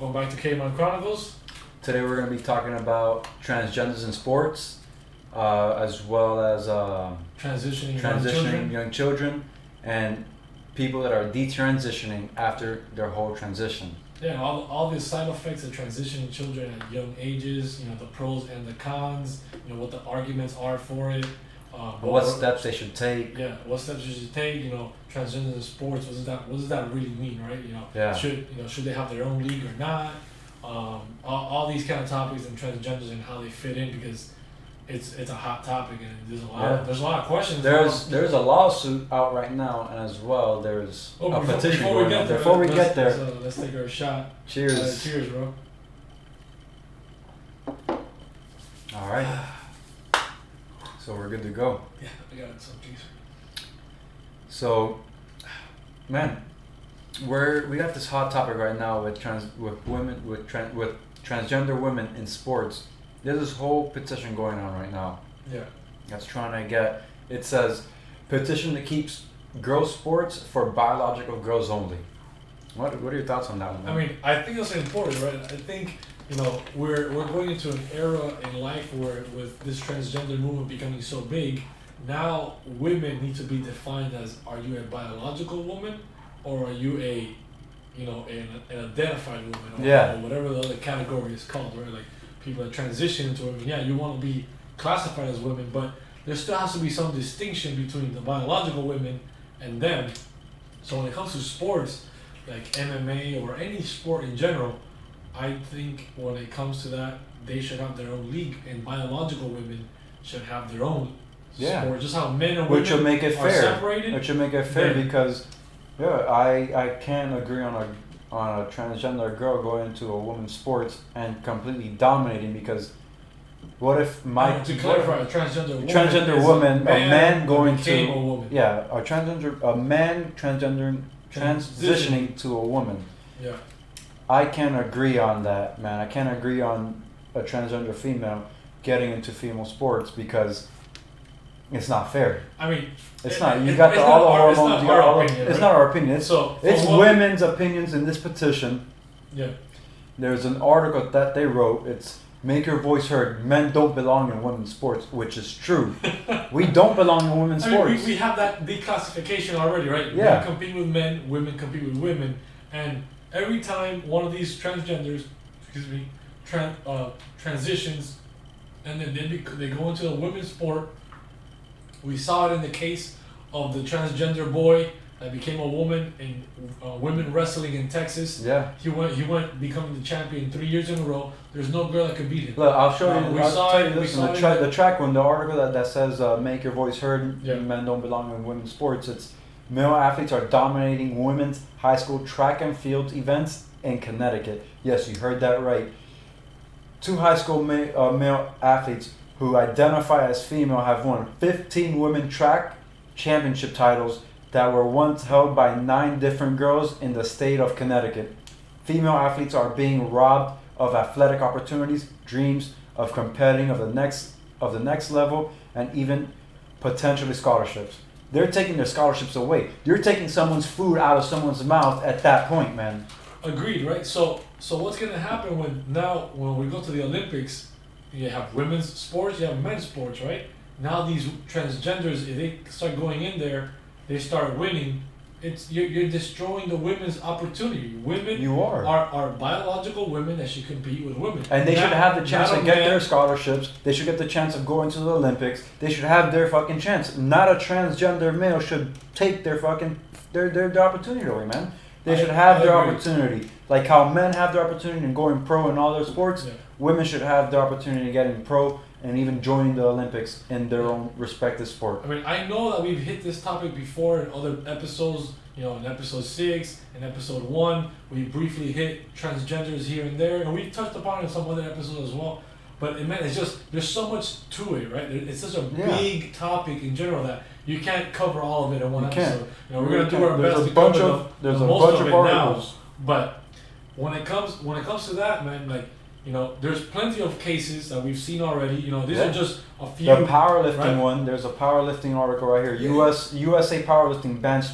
Welcome back to Caveman Chronicles. Today we're going to be talking about transgenders in sports, as well as Transitioning young children and people that are detransitioning after their whole transition. Yeah, all the side effects of transitioning children at young ages, the pros and the cons, what the arguments are for it. What steps they should take. Yeah, what steps you should take, transgenders in sports, what does that really mean, right? Yeah. Should they have their own league or not? All these kind of topics and transgenders and how they fit in, because it's a hot topic and there's a lot of questions. There's a lawsuit out right now, and as well there's a petition going on. Before we get there, let's take our shot. Cheers. Cheers, bro. All right. So we're good to go. Yeah, I got some cheese. So, man, we got this hot topic right now with transgender women in sports. There's this whole petition going on right now. Yeah. That's trying to get. It says, petition to keep girls' sports for biological girls only. What are your thoughts on that one, man? I mean, I think that's important, right? I think we're going into an era in life where, with this transgender movement becoming so big, now women need to be defined as: are you a biological woman, or are you an identified woman, or whatever the other category is called, right? Like people that transition into women. Yeah, you want to be classified as women, but there still has to be some distinction between the biological women and them. So when it comes to sports, like MMA or any sport in general, I think when it comes to that, they should have their own league, and biological women should have their own sport. Just how men and women will make it are fair. separated. Which will make it fair, because I can't agree on a transgender girl going into a women's sports and completely dominating, because what if to clarify, a transgender woman, a man going to a woman. a man transitioning to a woman. Yeah. I can't agree on that, man. I can't agree on a transgender female getting into female sports, because it's not fair. I mean, it's not. You got all the hormones. It's not our opinion. It's women's opinions in this petition. Yeah. There's an article that they wrote. It's "Make Your Voice Heard. Men don't belong in women's sports," which is true. We don't belong in women's sports. We have that declassification already, right? Yeah. Men compete with men, women compete with women, and every time one of these transgenders, transitions, and then they go into a women's sport. We saw it in the case of the transgender boy that became a woman in women wrestling in Texas. Yeah. He went becoming the champion 3 years in a row. There's no girl that could beat him. Look, I'll show you. The track one, the article that says "Make Your Voice Heard. Yeah. Men don't belong in women's sports." It's male athletes are dominating women's high school track and field events in Connecticut. Yes, you heard that right. 2 high school male athletes who identify as female have won 15 women track championship titles that were once held by 9 different girls in the state of Connecticut. Female athletes are being robbed of athletic opportunities, dreams of competing of the next level, and even potentially scholarships. They're taking their scholarships away. You're taking someone's food out of someone's mouth at that point, man. Agreed, right? So what's gonna happen when we go to the Olympics? You have women's sports, you have men's sports, right? Now these transgenders, if they start going in there, they start winning. You're destroying the women's opportunity. Women are biological women that should compete with women. And they should have the chance to get their scholarships. They should get the chance of going to the Olympics. They should have their fucking chance. Not a transgender male should take their fucking their opportunity away, man. They should have their opportunity. Like how men have their opportunity in going pro in all their sports, women should have their opportunity in getting pro and even joining the Olympics in their own respective sport. I mean, I know that we've hit this topic before in other episodes, in episode 6 and episode 1, we briefly hit transgenders here and there, and we touched upon it in some other episodes as well. But it's just, there's so much to it, right? It's such a big topic in general that you can't cover all of it in one episode. We're going to do our best to cover There's a bunch of articles. But when it comes to that, man, like, there's plenty of cases that we've seen already. These are just a few. The powerlifting one. There's a powerlifting article right here. USA powerlifting bans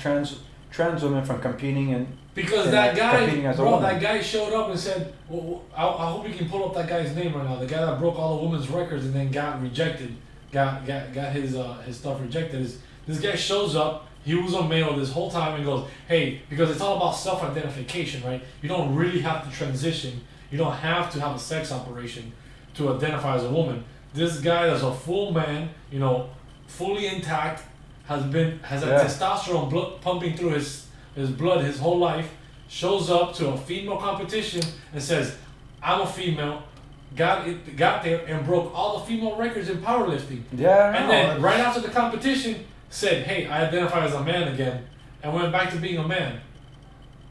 trans women from competing in. Because in that guy, competing as a bro, woman. that guy showed up and said, well, I hope you can pull up that guy's name right now. The guy that broke all the women's records and then got rejected, got his stuff rejected. This guy shows up. He was a male this whole time and goes, hey, because it's all about self-identification, right? You don't really have to transition. You don't have to have a sex operation to identify as a woman. This guy is a full man, you know, fully intact, has had testosterone blood pumping through his blood his whole life, shows up to a female competition and says, I'm a female, got there and broke all the female records in powerlifting. Yeah, and then right after the competition said, hey, I identify as a man again, and went back to being a man.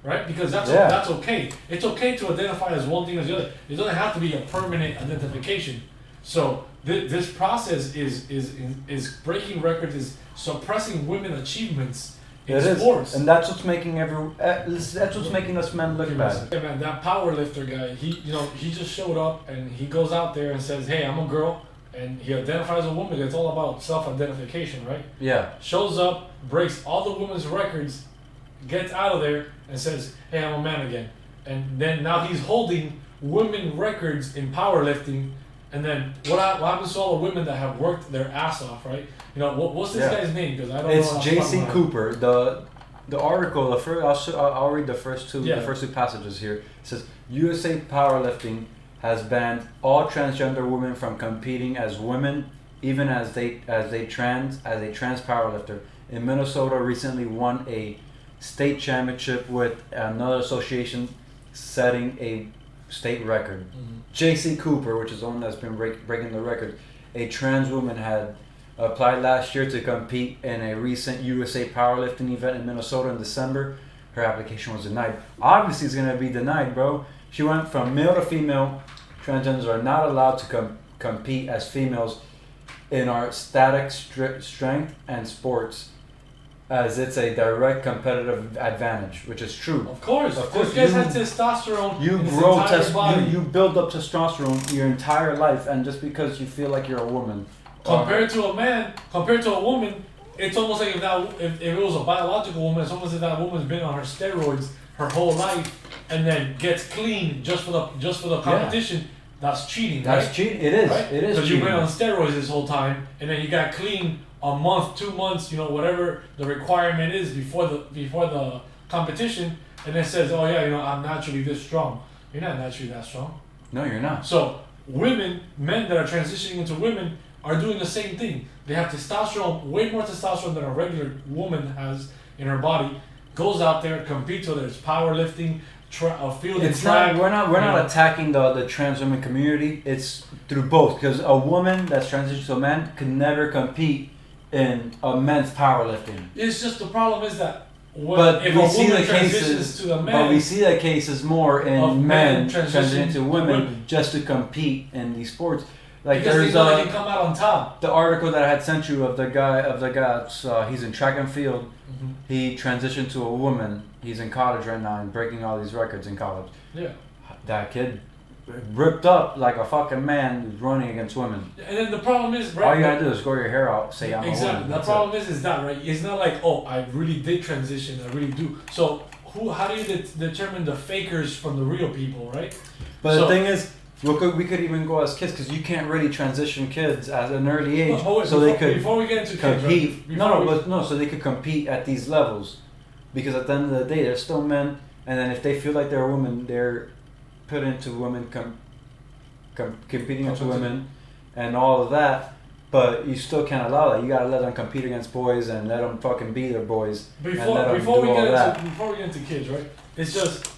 Right? Because that's okay. It's okay to identify as one thing or the other. It doesn't have to be a permanent identification. So this process is breaking records, is suppressing women achievements in sports. And that's what's making that's what's making us men look bad. Yeah, man, that power lifter guy, he just showed up and he goes out there and says, hey, I'm a girl, and he identifies as a woman. It's all about self-identification, right? Yeah. Shows up, breaks all the women's records, gets out of there and says, hey, I'm a man again. And then now he's holding women records in powerlifting. And then what happens to all the women that have worked their ass off, right? You know, what's this guy's name? Because I don't know. It's J.C. Cooper. The article, I'll read the first two passages here. It says, USA Powerlifting has banned all transgender women from competing as women, even as a trans powerlifter. In Minnesota, recently won a state championship with another association setting a state record. Mm-hmm. J.C. Cooper, which is the one that's been breaking the record, a trans woman had applied last year to compete in a recent USA powerlifting event in Minnesota in December. Her application was denied. Obviously, it's going to be denied, bro. She went from male to female. Transgenders are not allowed to compete as females in our static strength and sports, as it's a direct competitive advantage, which is true. Of course. Those guys have testosterone. You build up testosterone your entire life, and just because you feel like you're a woman. Compared to a woman, it's almost like if it was a biological woman, it's almost like that woman's been on her steroids her whole life, and then gets clean just for the competition. Yeah. That's cheating, right? That's cheating. It is. Right? It is. Because you went on steroids this whole time, and then you got clean a month, 2 months, whatever the requirement is before the competition, and then says, oh yeah, I'm naturally this strong. You're not naturally that strong. No, you're not. So men that are transitioning into women are doing the same thing. They have testosterone, way more testosterone than a regular woman has in her body. Goes out there, competes, whether it's powerlifting, field and track. We're not attacking the trans women community. It's through both, because a woman that's transitioned to a man can never compete in a men's powerlifting. It's just the problem is that if a woman transitions to a man, but we see that cases more in men transitioning to women just to compete in these sports. Like because there's they know they can come out on top. The article that I had sent you of the guy, he's in track and field. Mm-hmm. He transitioned to a woman. He's in college right now and breaking all these records in college. Yeah. That kid ripped up like a fucking man who's running against women. And then the problem is, right? All you gotta do is grow your hair out, say I'm a woman. Exactly. The problem is that, right? It's not like, oh, I really did transition, I really do. So how do you determine the fakers from the real people, right? But the thing is, we could even go as kids, because you can't really transition kids at an early age, before we get into compete. Kids, right? So they could compete at these levels, because at the end of the day, they're still men, and then if they feel like they're a woman, they're put into women competing into women, and all of that. But you still can't allow that. You gotta let them compete against boys and let them fucking be their boys. Before we get into kids, right? It's just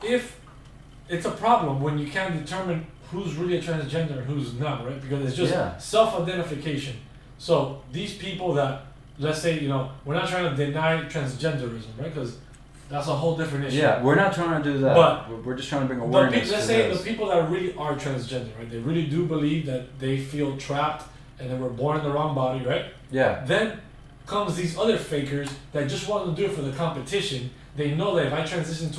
if it's a problem when you can't determine who's really a transgender and who's not, right? Because it's just self-identification. So these people that, let's say, we're not trying to deny transgenderism, right? Because that's a whole different issue. Yeah, we're not trying to do that. But we're just trying to bring awareness let's say the people that really are transgender, right? They really do believe that they feel trapped and they were born in the wrong body, right? Yeah. Then comes these other fakers that just want to do it for the competition. They know that if they transition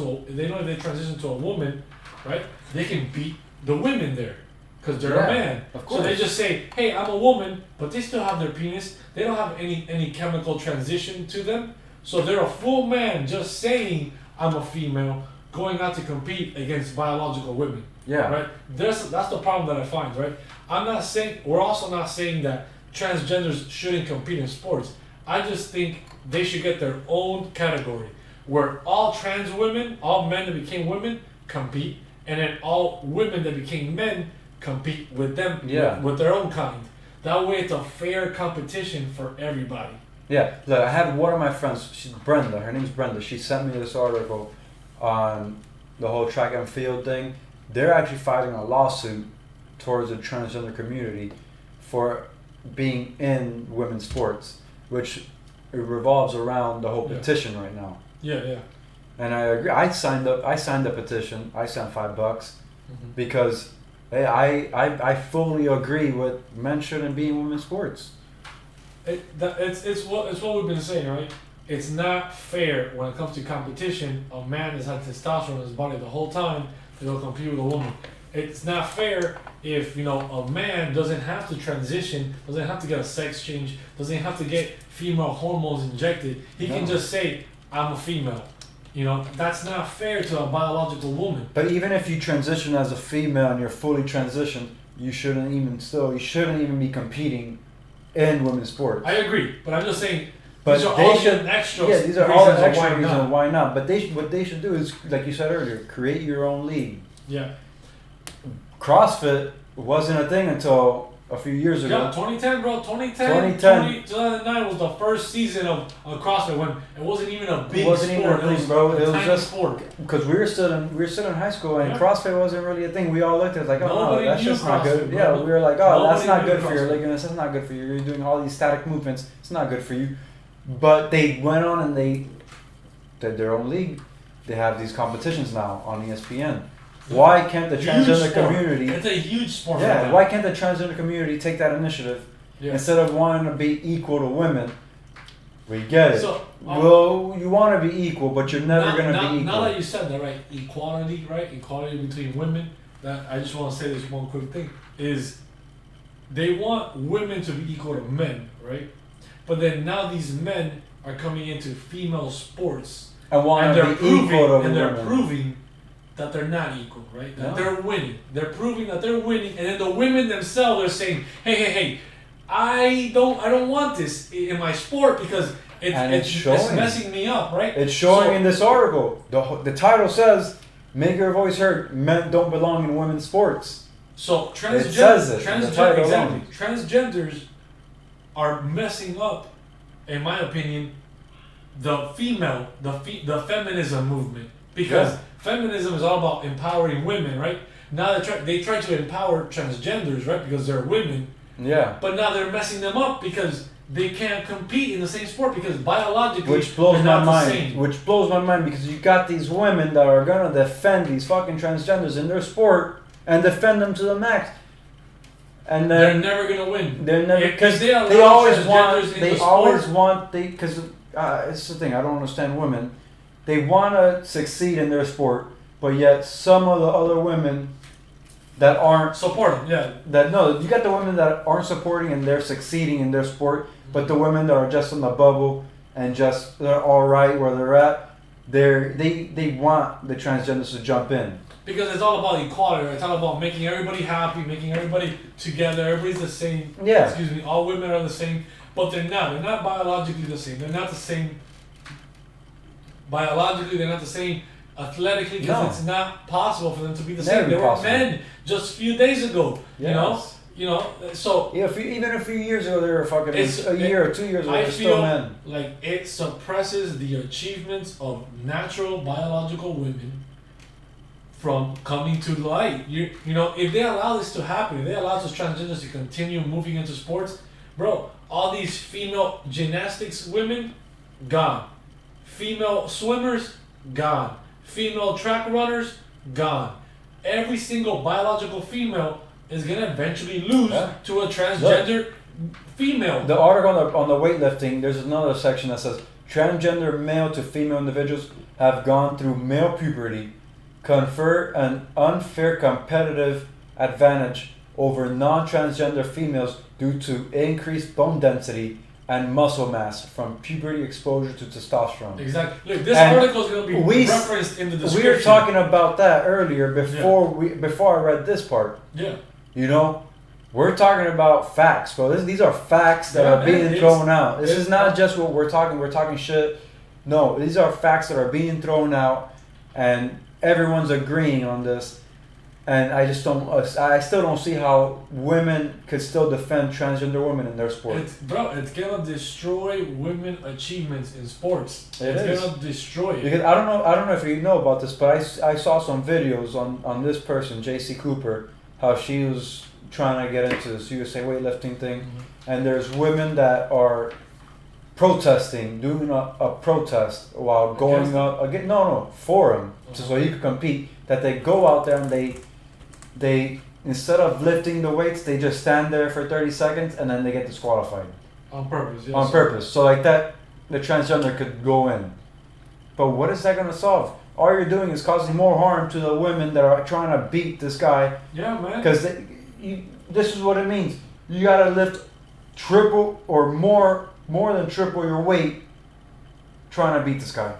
to a woman, right? They can beat the women there because they're a man. Of course. So they just say, "Hey, I'm a woman," but they still have their penis. They don't have any chemical transition to them. So they're a full man just saying I'm a female, going out to compete against biological women. Yeah. Right. That's the problem that I find. Right. I'm not saying we're also not saying that transgenders shouldn't compete in sports. I just think they should get their own category where all trans women, all men that became women compete, and then all women that became men compete with them with their own kind. That way, it's a fair competition for everybody. Yeah, look, I had one of my friends, she's Brenda, her name's Brenda, she sent me this article on the whole track and field thing. They're actually fighting a lawsuit towards the transgender community for being in women's sports, which it revolves around the whole petition right now. Yeah. And I agree. I signed the petition. I sent $5 because hey, I fully agree with men shouldn't be in women's sports. It's what we've been saying, right? It's not fair when it comes to competition. A man has had testosterone in his body the whole time to go compete with a woman. It's not fair if a man doesn't have to transition, doesn't have to get a sex change, doesn't have to get female hormones injected. He can just say, "I'm a female." That's not fair to a biological woman. But even if you transition as a female and you're fully transitioned, you shouldn't even be competing in women's sports. I agree, but I'm just saying. But these are they all should. the extra Yeah, these are all the extra why reasons not. why not. But what they should do is, like you said earlier, create your own league. Yeah. CrossFit wasn't a thing until a few years ago. Yeah, 2010, bro. 2009 was the first season of CrossFit when it wasn't even a big sport. Even a thing, bro. It was just sport. Because we were still in high school and Yeah. CrossFit wasn't really a thing. We all looked at it like, oh, Nobody no, that's knew just not CrossFit, good. bro. Yeah, we were like, oh, that's Nobody not knew good for your CrossFit. ligaments. That's not good for you. You're doing all these static movements. It's not good for you. But they went on and they did their own league. They have these competitions now on ESPN. Why can't the transgender community? It's a huge sport. Yeah, why can't the transgender community take that initiative instead of wanting to be equal to women? We get it. So, well, you want to be equal, but you're never going to be equal. Now that you said that, right? Equality, right? Equality between women. That I just want to say this one quick thing is, they want women to be equal to men, right? But then now these men are coming into female sports and want to be equal to women. They're proving that they're not equal, right? That they're winning. They're proving that they're winning, and then the women themselves are saying, "Hey, I don't want this in my sport because it's messing me up, right?" It's showing in this article. The title says, "Make your voice heard. Men don't belong in women's sports." So it says it. Transgenders are messing up, in my opinion, the feminism movement because. Feminism is all about empowering women, right? Now they try to empower transgenders, right? Because they're women. Yeah. But now they're messing them up because they can't compete in the same sport because biologically Which blows they're my not mind. the same. Which blows my mind because you got these women that are gonna defend these fucking transgenders in their sport and defend them to the max. And then they're never gonna win. They're never because they always want because it's the thing I don't understand women. They want to succeed in their sport, but yet some of the other women that aren't supporting, you got the women that aren't supporting and they're succeeding in their sport, but the women that are just in the bubble and just they're all right where they're at, they want the transgenders to jump in. Because it's all about equality, right? It's all about making everybody happy, making everybody together. Everybody's the same. Yeah. Excuse me. All women are the same, but they're not. They're not biologically the same. They're not the same. Biologically, they're not the same. Athletically, because it's not possible for them to be the same. They were men just a few days ago. Yes. So even a few years ago, they were fucking a year or 2 years ago. They're still men. Like it suppresses the achievements of natural biological women from coming to light. If they allow this to happen, if they allow those transgenders to continue moving into sports, bro, all these female gymnastics women, gone. Female swimmers, gone. Female track runners, gone. Every single biological female is gonna eventually lose to a transgender female. The article on the weightlifting, there's another section that says transgender male to female individuals have gone through male puberty, confer an unfair competitive advantage over non-transgender females due to increased bone density, and muscle mass from puberty exposure to testosterone. Exactly. Look, this And article is going to be referenced in the description. We were talking about that earlier before I read this part. Yeah. You know, we're talking about facts, bro. These are facts that are being thrown out. This is not just what we're talking. We're talking shit. No, these are facts that are being thrown out, and everyone's agreeing on this. And I still don't see how women could still defend transgender women in their sport. It's gonna destroy women achievements in sports. It's gonna destroy it. Because I don't know if you know about this, but I saw some videos on this person, JC Cooper, how she was trying to get into this USA weightlifting thing, and there's women that are protesting, doing a protest while going up again. For him, so he could compete. That they go out there and they instead of lifting the weights, they just stand there for 30 seconds and then they get disqualified. On purpose, yes. On purpose. So like that, the transgender could go in. But what is that going to solve? All you're doing is causing more harm to the women that are trying to beat this guy. Yeah, man. Because this is what it means. You got to lift triple or more than triple your weight trying to beat this guy.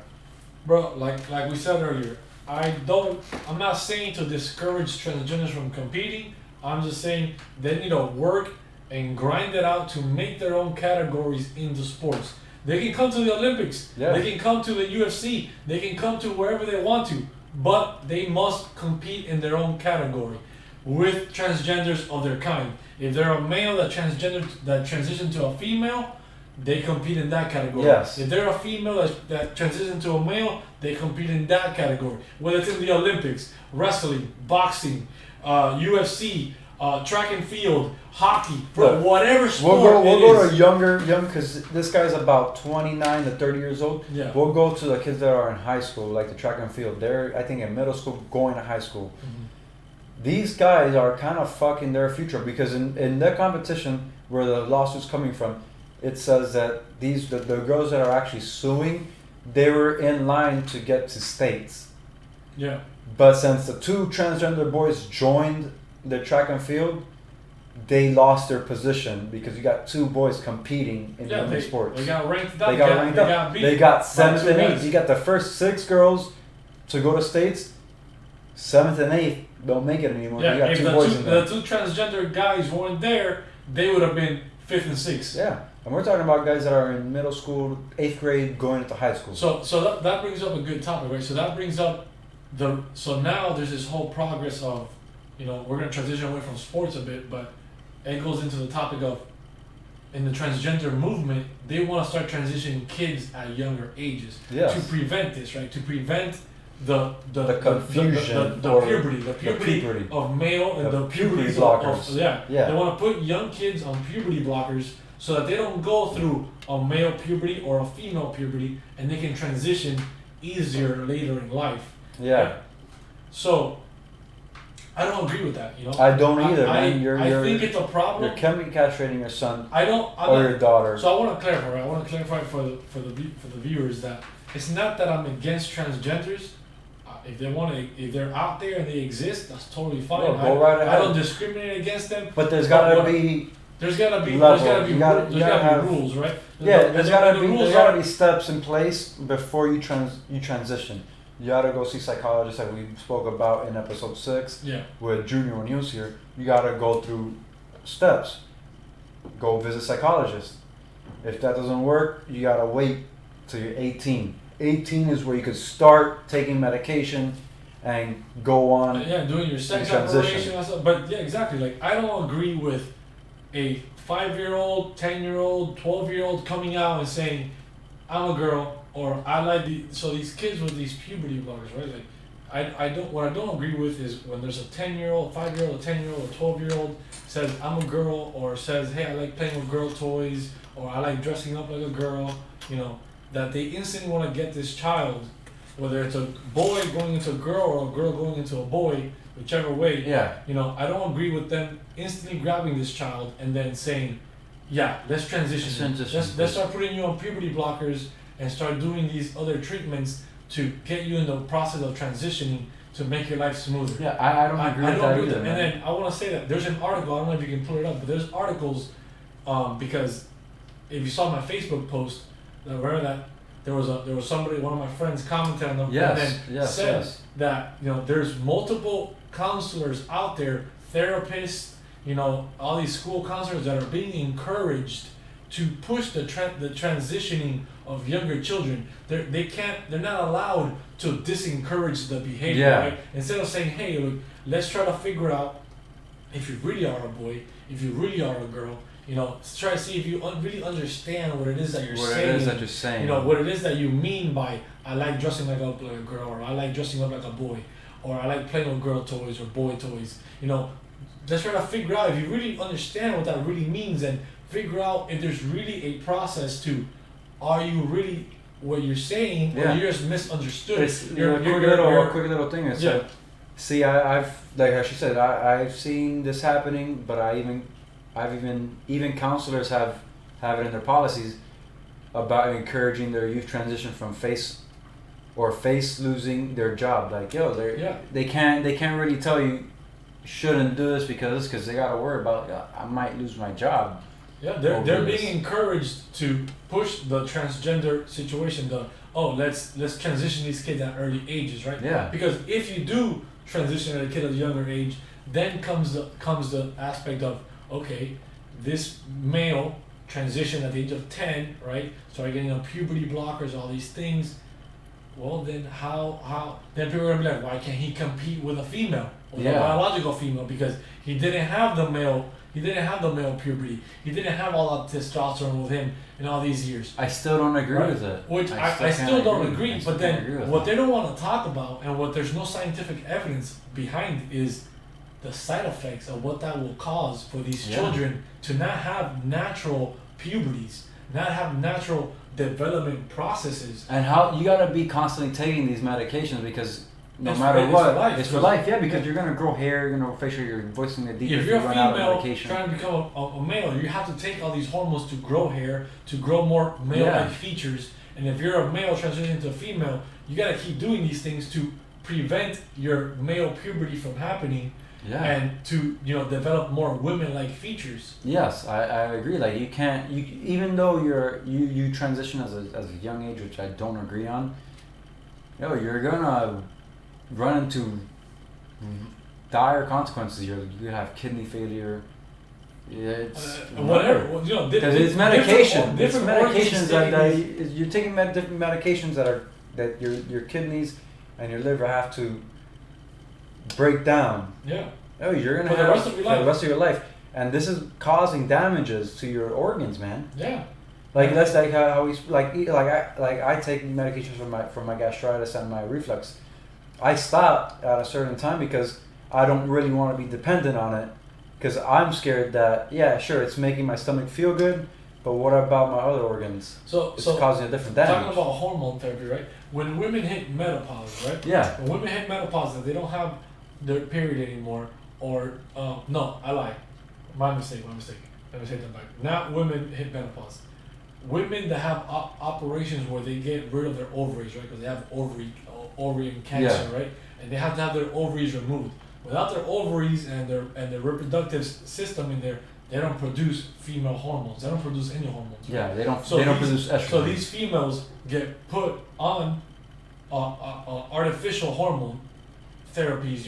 Bro, like we said earlier, I'm not saying to discourage transgenders from competing. I'm just saying they need to work and grind it out to make their own categories in the sports. They can come to the Olympics. Yeah. They can come to the UFC. They can come to wherever they want to. But they must compete in their own category with transgenders of their kind. If they're a male that transitioned to a female, they compete in that category. Yes. If they're a female that transitions to a male, they compete in that category. Whether it's in the Olympics, wrestling, boxing, UFC, track and field, hockey, whatever sport we'll go to young, because this guy's about 29 to 30 years old. Yeah. We'll go to the kids that are in high school, like the track and field. They're, I think, in middle school, going to high school. Mm-hmm. These guys are kind of fucking their future, because in the competition where the lawsuit's coming from, it says that the girls that are actually suing, they were in line to get to states. Yeah. But since the two transgender boys joined the track and field, they lost their position because you got two boys competing in women's sports. They got ranked up. They got 7th and 8th. You got the first 6 girls to go to states. 7th and 8th don't make it anymore. Yeah, you got if two boys in there. The two transgender guys weren't there, they would have been 5th and 6th. Yeah. And we're talking about guys that are in middle school, 8th grade, going into high school. So that brings up a good topic, right? So that brings up so now there's this whole progress of, we're going to transition away from sports a bit, but it goes into the topic of, in the transgender movement, they want to start transitioning kids at younger ages to prevent this, right? To prevent the confusion, the puberty of male and the puberty blockers. They want to put young kids on puberty blockers so that they don't go through a male puberty or a female puberty, and they can transition easier later in life. Yeah. Right? So I don't agree with that. I don't either, man. I think it's a problem. You're chemically castrating your son or your daughter. So I want to clarify. I want to clarify for the viewers that it's not that I'm against transgenders. If they're out there and they exist, that's totally fine. Well, go right ahead. I don't discriminate against them. But there's gotta be rules, right? There's gotta be steps in place before you transition. You gotta go see psychologists, like we spoke about in episode 6 with Junior when he was here. You gotta go through steps. Go visit psychologists. If that doesn't work, you gotta wait till you're 18. 18 is where you could start taking medication and go on. Doing your sex operation and stuff. But exactly. Like, I don't agree with a 5-year-old, 10-year-old, 12-year-old coming out and saying, I'm a girl, or I like these kids with these puberty blockers, right? Like, what I don't agree with is when there's a 10-year-old, 5-year-old, a 10-year-old, a 12-year-old says, I'm a girl, or says, hey, I like playing with girl toys, or I like dressing up like a girl, that they instantly want to get this child, whether it's a boy going into a girl or a girl going into a boy, whichever way. Yeah. I don't agree with them instantly grabbing this child and then saying, let's transition. Let's start putting you on puberty blockers and start doing these other treatments to get you in the process of transitioning to make your life smoother. Yeah, I don't agree with that either. And then I want to say that there's an article, I don't know if you can pull it up, but there's articles because if you saw my Facebook post, remember that there was somebody, one of my friends commented on them, and then said that there's multiple counselors out there, therapists, all these school counselors that are being encouraged to push the transitioning of younger children. They're not allowed to disencourage the behavior, right? Instead of saying, hey, look, let's try to figure out if you really are a boy, if you really are a girl, try to see if you really understand what it is that you're saying. What it is that you mean by, I like dressing like a girl, or I like dressing up like a boy, or I like playing with girl toys or boy toys. Let's try to figure out if you really understand what that really means, and figure out if there's really a process to, are you really what you're saying, or you're just misunderstood. It's a quick little thing. It's like, see, I've like as she said, I've seen this happening, but even counselors have it in their policies about encouraging their youth transition from face losing their job. Like, they can't really tell you shouldn't do this because they gotta worry about I might lose my job. Yeah, they're being encouraged to push the transgender situation. Let's transition these kids at early ages, right? Yeah. Because if you do transition a kid at a younger age, then comes the aspect of, okay, this male transition at the age of 10, right? Started getting on puberty blockers, all these things. Well, then how? Then people are gonna be like, why can't he compete with a female, or a biological female, because he didn't have the male puberty. He didn't have all that testosterone with him in all these years. I still don't agree with it. Which I still don't agree. But then what they don't want to talk about, and what there's no scientific evidence behind, is the side effects of what that will cause for these children to not have natural puberties, not have natural development processes. And how you gotta be constantly taking these medications, because no matter what, it's for life. Yeah, because you're gonna grow hair, you're gonna facial, you're voicing the deep. If you're a female trying to become a male, you have to take all these hormones to grow hair, to grow more male-like features. And if you're a male transitioning to a female, you gotta keep doing these things to prevent your male puberty from happening. And to develop more women-like features. Yes, I agree. Like, you can't, even though you transition as a young age, which I don't agree on. You're gonna run into dire consequences. You have kidney failure. It's whatever. Because it's medication. Different medications that you're taking different medications that your kidneys and your liver have to break down. Yeah. You're gonna for the rest of your life. And this is causing damages to your organs, man. Yeah. Like, that's like how we I take medications for my gastritis and my reflux. I stopped at a certain time because I don't really want to be dependent on it, because I'm scared that it's making my stomach feel good, but what about my other organs? So it's causing a different damage. Talking about hormone therapy, right? When women hit menopause, right? Yeah. When women hit menopause and they don't have their period anymore, or no, I lied. My mistake. Let me take that back. Not women hit menopause. Women that have operations where they get rid of their ovaries, right? Because they have ovarian cancer, right? And they have to have their ovaries removed. Without their ovaries and their reproductive system in there, they don't produce female hormones. They don't produce any hormones. Right? Yeah, they don't produce estrogen. So these females get put on artificial hormone therapies,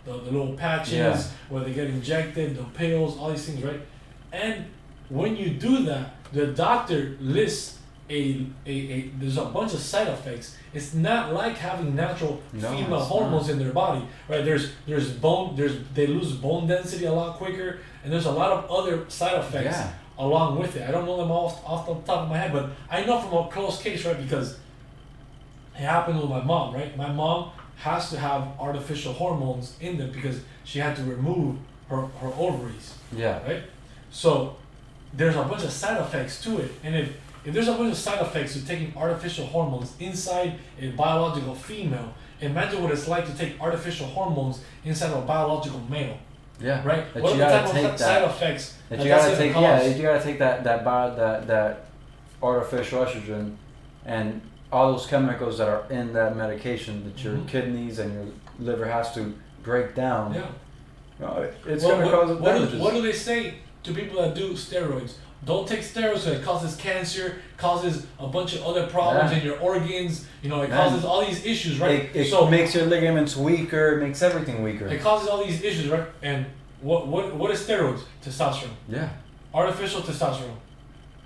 the little patches where they get injected, the pills, all these things, right? And when you do that, the doctor lists there's a bunch of side effects. It's not like having natural female hormones in their body, right? They lose bone density a lot quicker, and there's a lot of other side effects along with it. I don't know them all off the top of my head, but I know from a close case, right? Because it happened with my mom, right? My mom has to have artificial hormones in them because she had to remove her ovaries. Yeah. Right? So there's a bunch of side effects to it. And if there's a bunch of side effects to taking artificial hormones inside a biological female, imagine what it's like to take artificial hormones inside of a biological male. Yeah. Right? That what are the type of side effects that you gotta take? Yeah, you gotta take that artificial estrogen and all those chemicals that are in that medication that your kidneys and your liver has to break down. Yeah. It's going to cause damages. What do they say to people that do steroids? don't take steroids. It causes cancer, causes a bunch of other problems in your organs. You know, it causes all these issues, right? It makes your ligaments weaker. It makes everything weaker. It causes all these issues, right? And what is steroids? Testosterone. Yeah. Artificial testosterone.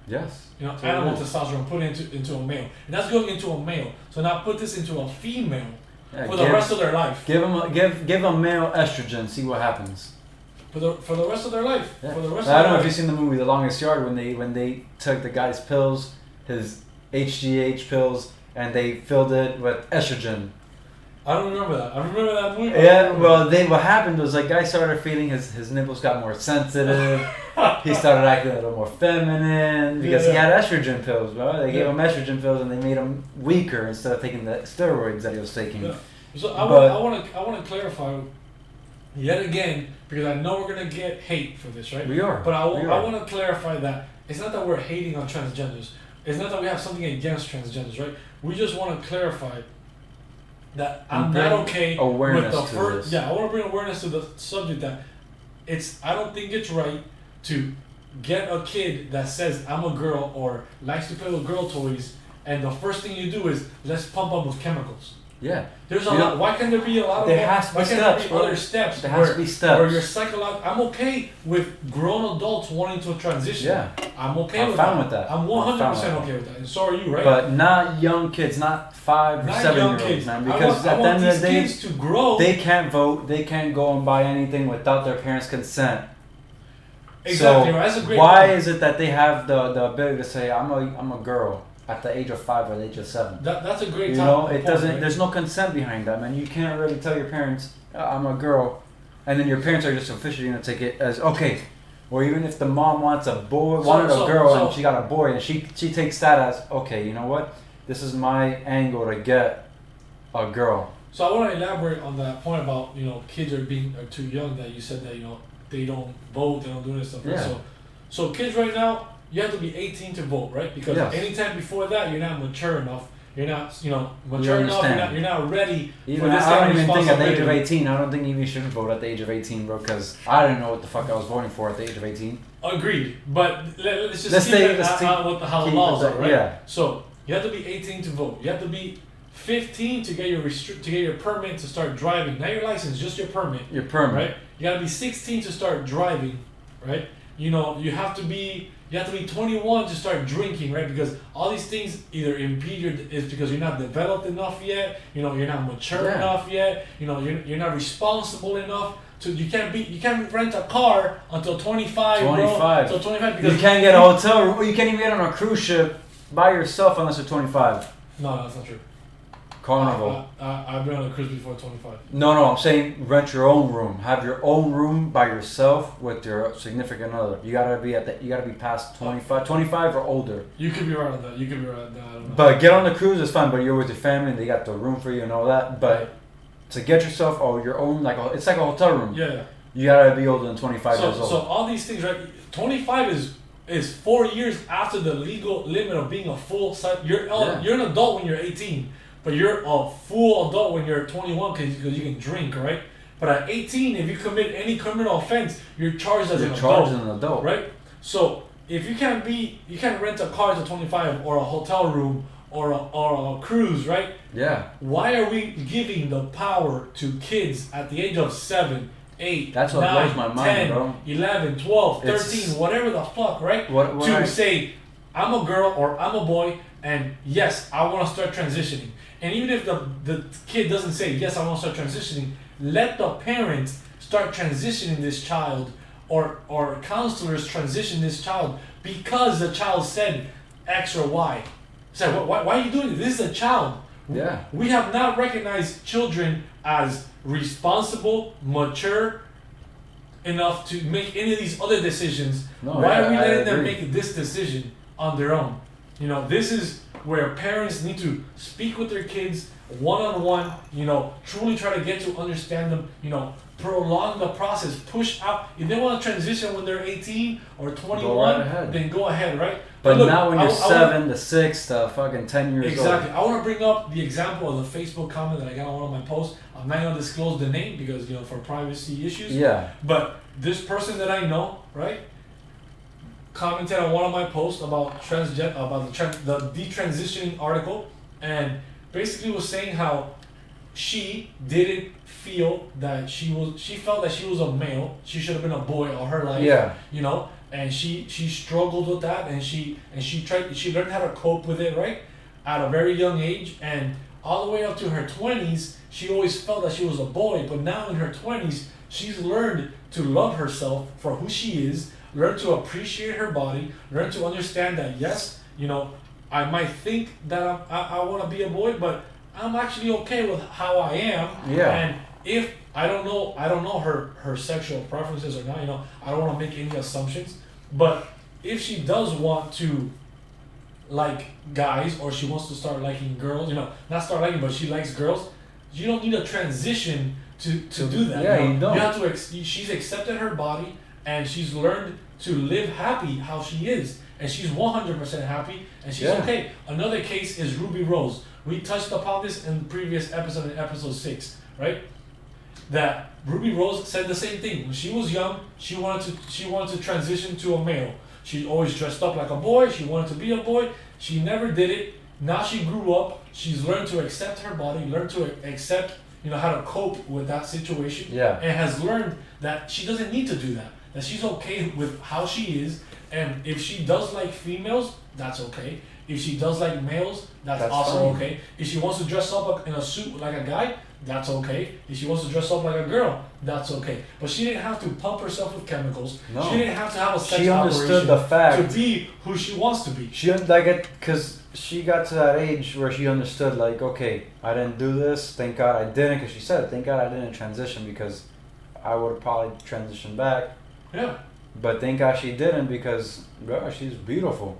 Yes. You know, animal testosterone put into a male, and that's going into a male. So now put this into a female for the rest of their life. Give a male estrogen. See what happens. For the rest of their life. Yeah. For the rest. I don't know if you've seen the movie The Longest Yard when they took the guy's pills, his HGH pills, and they filled it with estrogen. I don't remember that. I remember that movie. Yeah, well, what happened was like guy started feeling his nipples got more sensitive. He started acting a little more feminine because he had estrogen pills, bro. They gave him estrogen pills and they made him weaker instead of taking the steroids that he was taking. Yeah. So I want to clarify yet again, because I know we're gonna get hate for this, right? We are. But I want to clarify that it's not that we're hating on transgenders. It's not that we have something against transgenders, right? We just want to clarify that I'm not okay with the first. Yeah, I want to bring awareness to the subject that I don't think it's right to get a kid that says I'm a girl or likes to play with girl toys, and the first thing you do is let's pump them with chemicals. Yeah. There's a lot. Why can't there be a lot of there has to be steps, other steps? There has to be steps. Where you're psychological. I'm okay with grown adults wanting to transition. Yeah. I'm okay I'm with fine that. with that. I'm 100% okay with that. And so are you, right? But not young kids, not 5 or 7 year olds, man. Because at the end of the day, kids to grow. They can't vote. They can't go and buy anything without their parents' consent. Exactly. So that's a great why point. is it that they have the ability to say I'm a girl at the age of 5 or the age of 7? That's a great. You know, it doesn't. Right? There's no consent behind that, man. You can't really tell your parents I'm a girl, and then your parents are just officially gonna take it as okay. Or even if the mom wants a boy, wanted a girl, and she got a boy, and she takes that as okay. You know what? This is my angle to get a girl. So I want to elaborate on that point about kids are too young. That you said that they don't vote, they don't do this stuff. Right? Yeah. So kids right now, you have to be 18 to vote, right? Because anytime before that, you're not mature enough. You're not, mature enough. You're not ready for this kind of responsibility. I don't even think at the age of 18. I don't think you should vote at the age of 18, bro. Because I didn't know what the fuck I was voting for at the age of 18. Agreed, but let's just see how the laws are, right? Yeah. So you have to be 18 to vote. You have to be 15 to get your permit to start driving. Not your license, just your permit. Your permit, right? You gotta be 16 to start driving, right? You have to be 21 to start drinking, right? Because all these things either impede is because you're not developed enough yet. You're not mature enough yet. You're not responsible enough. So you can't rent a car until 25. 25. Bro. So 25 because you can't get a hotel room. You can't even get on a cruise ship by yourself unless you're 25. No, that's not true. Carnival. I've been on a cruise before 25. No, I'm saying rent your own room. Have your own room by yourself with your significant other. You gotta be past 25 or older. You could be right on that. I don't know. But get on the cruise is fine. But you're with your family and they got the room for you and all that. But to get yourself your own it's like a hotel room. Yeah. You gotta be older than 25 years old. So all these things, right? 25 is 4 years after the legal limit of being a full size. You're an adult when you're 18. But you're a full adult when you're 21 because you can drink, right? But at 18, if you commit any criminal offense, you're charged as an adult. Right? So if you can't rent a car to 25 or a hotel room or a cruise, right? Yeah. Why are we giving the power to kids at the age of 7, 8, That's what 9, blows my mind, 10, bro. 11, 12, 13, whatever the fuck, right? To say, I'm a girl or I'm a boy, and yes, I want to start transitioning. And even if the kid doesn't say, yes, I want to start transitioning, let the parents start transitioning this child or counselors transition this child because the child said X or Y. So why are you doing this? This is a child. Yeah. We have not recognized children as responsible, mature enough to make any of these other decisions. Why are we letting them make this decision on their own? This is where parents need to speak with their kids one-on-one, truly try to get to understand them, prolong the process, push out. If they want to transition when they're 18 or 21, then go ahead, right? But look, now when you're 7 to 6 to fucking 10 years old. Exactly. I want to bring up the example of the Facebook comment that I got on one of my posts. I'm not going to disclose the name because, for privacy issues. Yeah. But this person that I know, right? commented on one of my posts about the detransitioning article, and basically was saying how she didn't feel that she felt that she was a male. She should have been a boy all her life. Yeah. You know, and she struggled with that, and she learned how to cope with it, right, at a very young age, and all the way up to her 20s, she always felt that she was a boy. But now in her 20s, she's learned to love herself for who she is, learn to appreciate her body, learn to understand that yes, you know, I might think that I want to be a boy, but I'm actually okay with how I am. Yeah. And if I don't know her sexual preferences or not, you know, I don't want to make any assumptions, but if she does want to like guys, or she wants to start liking girls, you know, not start liking, but she likes girls, you don't need a transition to do that. Yeah, you don't. You have to she's accepted her body, and she's learned to live happy how she is, and she's 100% happy, and she's okay. Another case is Ruby Rose. We touched upon this in the previous episode, in episode 6, right? That Ruby Rose said the same thing. When she was young, she wanted to transition to a male. She always dressed up like a boy. She wanted to be a boy. She never did it. Now she grew up. She's learned to accept her body, learned to accept, you know, how to cope with that situation. Yeah. And has learned that she doesn't need to do that. That she's okay with how she is. And if she does like females, that's okay. If she does like males, that's also fine. okay. If she wants to dress up in a suit like a guy, that's okay. If she wants to dress up like a girl, that's okay. But she didn't have to pump herself with chemicals. No. She didn't have to have a sex She understood the fact to be who she wants to be. She like it because she got to that age where she understood, like, okay, I didn't do this. Thank God I didn't, because she said, thank God I didn't transition, because I would have probably transitioned back. Yeah. But thank God she didn't, because girl, she's beautiful,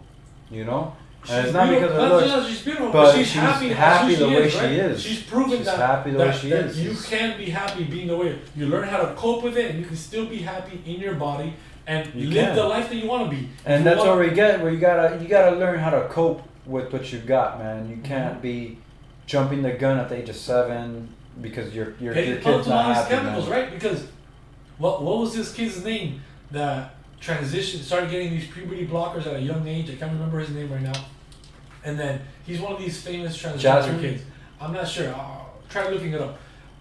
you know. And it's not not because of her looks, she's beautiful, but she's happy the way right? she is. She's proven she's that, happy the way she that is. you can be happy being the way you learn how to cope with it, and you can still be happy in your body and You live can. the life that you want to be. And that's where we get where you gotta learn how to cope with what you've got, man. You can't be jumping the gun at the age of 7 because your kid's not happy, chemicals, man. right? Because what was this kid's name that started getting these puberty blockers at a young age? I can't remember his name right now. And then he's one of these famous transgender kids. I'm not sure. Try looking it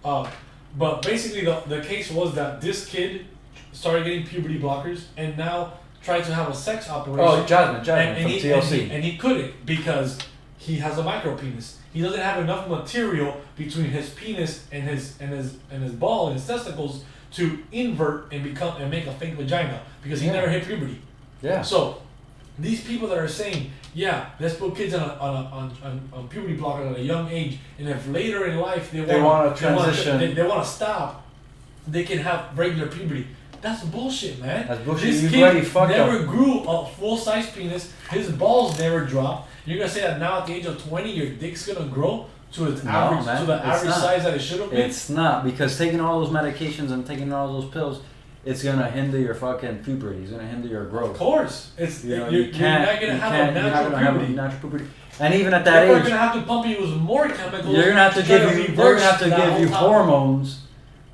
up. But basically, the case was that this kid started getting puberty blockers and now tried to have a sex operation. Oh, Jasmine and from he, TLC. And he couldn't because he has a micro penis. He doesn't have enough material between his penis and his ball and his testicles to invert and make a fake vagina because he never hit puberty. Yeah. So these people that are saying, yeah, let's put kids on puberty blockers at a young age, and if later in life they want to transition, they want to stop, they can have regular puberty. That's bullshit, man. That's bullshit. This You've kid already fucked never up. grew a full-size penis. His balls never dropped. You're gonna say that now at the age of 20, your dick's gonna grow to its average, man, to the average not. size that it should have been? It's not, because taking all those medications and taking all those pills, it's gonna hinder your fucking puberty. It's gonna hinder your growth. Of course, it's You know, you're not gonna have a natural puberty. And even at that They're age, gonna have to pump you with more chemicals. they're gonna have to try give you. They're gonna have to give you hormones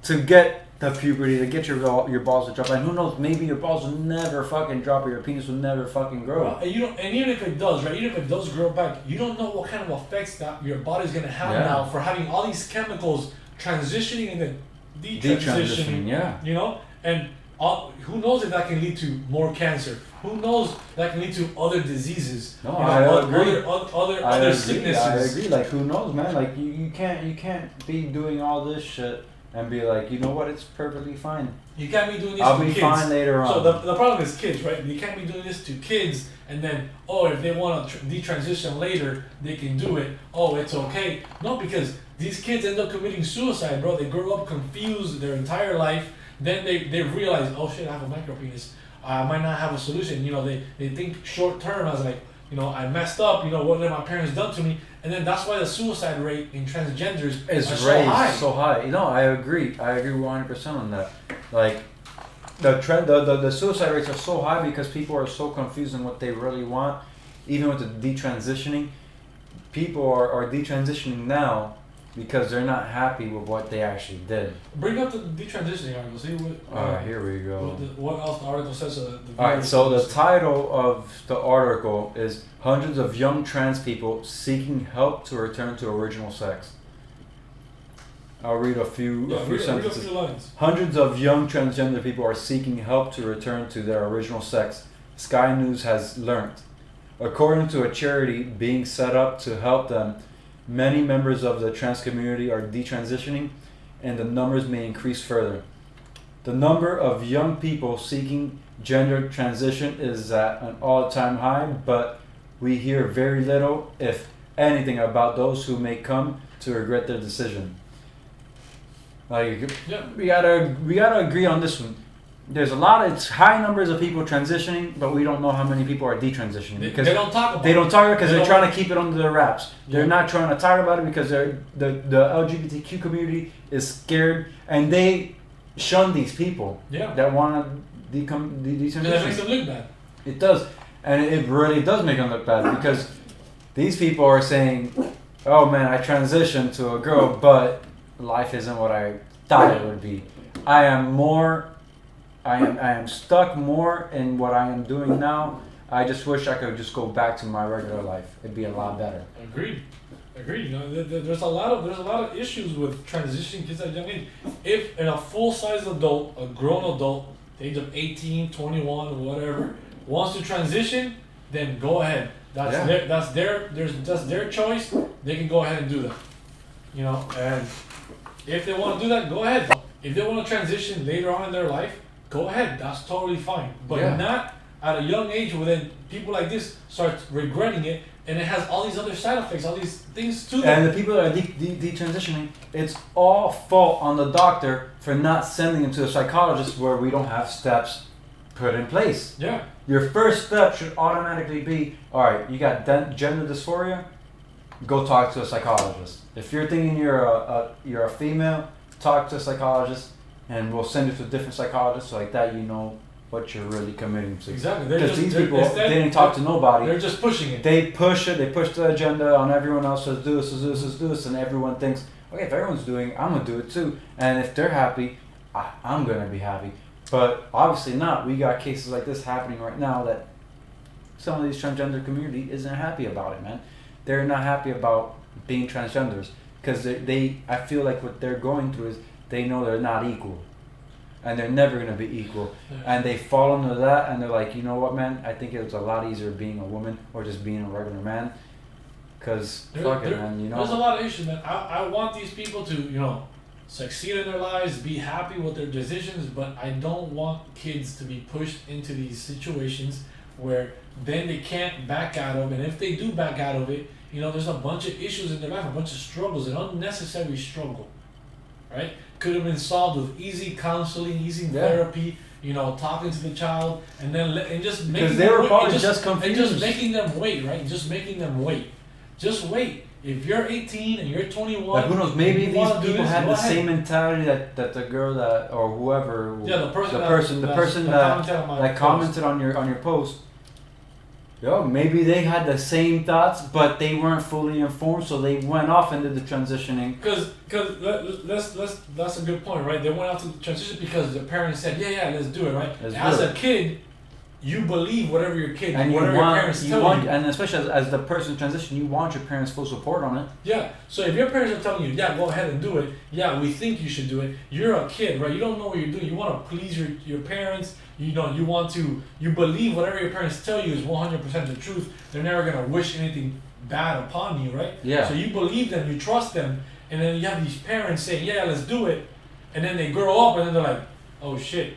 to get the puberty, to get your balls to drop. And who knows? Maybe your balls will never fucking drop, or your penis will never fucking grow. Well, and even if it does, right? Even if it does grow back, you don't know what kind of effects that your body's gonna have now for having all these chemicals transitioning and then detransitioning. Yeah. You know, and who knows if that can lead to more cancer? Who knows that can lead to other diseases? No, you know, I agree. Other sicknesses. I agree. Like, who knows, man? Like, you can't be doing all this shit and be like, you know what? It's perfectly fine. You can't be doing this I'll to be kids. Fine later on. So the problem is kids, right? You can't be doing this to kids, and then if they want to detransition later, they can do it. Oh, it's okay. No, because these kids end up committing suicide, bro. They grow up confused their entire life. Then they realize, oh shit, I have a micro penis. I might not have a solution. You know, they think short term as like, you know, I messed up. You know, what have my parents done to me? And then that's why the suicide rate in transgenders is raised so high. You know, I agree 100% on that. Like, the suicide rates are so high because people are so confused on what they really want. Even with the detransitioning, people are detransitioning now because they're not happy with what they actually did. Bring up the detransitioning article. See what. Here we go. What else the article says? Alright, so the title of the article is Hundreds of Young Trans People Seeking Help to Return to Original Sex. I'll read a few sentences. Read a few lines. Hundreds of young transgender people are seeking help to return to their original sex, Sky News has learned. According to a charity being set up to help them, many members of the trans community are detransitioning, and the numbers may increase further. The number of young people seeking gender transition is at an all-time high, but we hear very little, if anything, about those who may come to regret their decision. Like, we gotta agree on this one. There's it's high numbers of people transitioning, but we don't know how many people are detransitioning because they don't talk about it. They don't talk about it because they're trying to keep it under their wraps. They're not trying to talk about it because the LGBTQ community is scared and they shun these people that want to detransition. And that makes them look bad. It does, and it really does make them look bad because these people are saying, "Oh man, I transitioned to a girl, but life isn't what I thought it would be. I am stuck more in what I am doing now. I just wish I could just go back to my regular life. It'd be a lot better." Agreed. You know, there's a lot of issues with transitioning kids at a young age. If a full-size adult, a grown adult, the age of 18, 21, whatever, wants to transition, then go ahead. That's their choice. They can go ahead and do that. You know, and if they want to do that, go ahead. If they want to transition later on in their life, go ahead. That's totally fine. But not at a young age where then people like this start regretting it, and it has all these other side effects, all these things to them. And the people that are detransitioning, it's all fault on the doctor for not sending them to a psychologist where we don't have steps put in place. Yeah. Your first step should automatically be, all right, you got gender dysphoria, go talk to a psychologist. If you're thinking you're a female, talk to a psychologist, and we'll send you to a different psychologist, so like that you know what you're really committing to. Exactly. Because these people, they didn't talk to nobody. They're just pushing it. They push it. They push the agenda on everyone else. Let's do this, let's do this, and everyone thinks, okay, if everyone's doing it, I'm gonna do it too. And if they're happy, I'm gonna be happy. But obviously not. We got cases like this happening right now that some of these transgender community isn't happy about it, man. They're not happy about being transgenders because I feel like what they're going through is they know they're not equal. And they're never going to be equal. Yeah. And they fall into that and they're like, you know what, man? I think it's a lot easier being a woman or just being a regular man. Because, fuck it, man, you know. There's a lot of issues, man. I want these people to, you know, succeed in their lives, be happy with their decisions, but I don't want kids to be pushed into these situations where then they can't back out of it. And if they do back out of it, you know, there's a bunch of issues in their life, a bunch of struggles, an unnecessary struggle, right? Could have been solved with easy counseling, easy therapy, you know, talking to the child, and then just making because they were probably just confused. And just making them wait, right? Just making them wait. Just wait. If you're 18 and you're 21, like who knows? Maybe these people had the same mentality that the girl that or whoever. Yeah, the person that commented on your post. Yo, maybe they had the same thoughts, but they weren't fully informed, so they went off and did the transitioning. Because that's a good point, right? They went off to the transition because their parents said, yeah, let's do it, right? As a kid, you believe whatever your kid, and whatever your parents tell you. And especially as the person transition, you want your parents' full support on it. Yeah. So if your parents are telling you, yeah, go ahead and do it. Yeah, we think you should do it. You're a kid, right? You don't know what you're doing. You want to please your parents. You know, you believe whatever your parents tell you is 100% the truth. They're never going to wish anything bad upon you, right? Yeah. So you believe them, you trust them, and then you have these parents saying, yeah, let's do it. And then they grow up and then they're like, oh shit.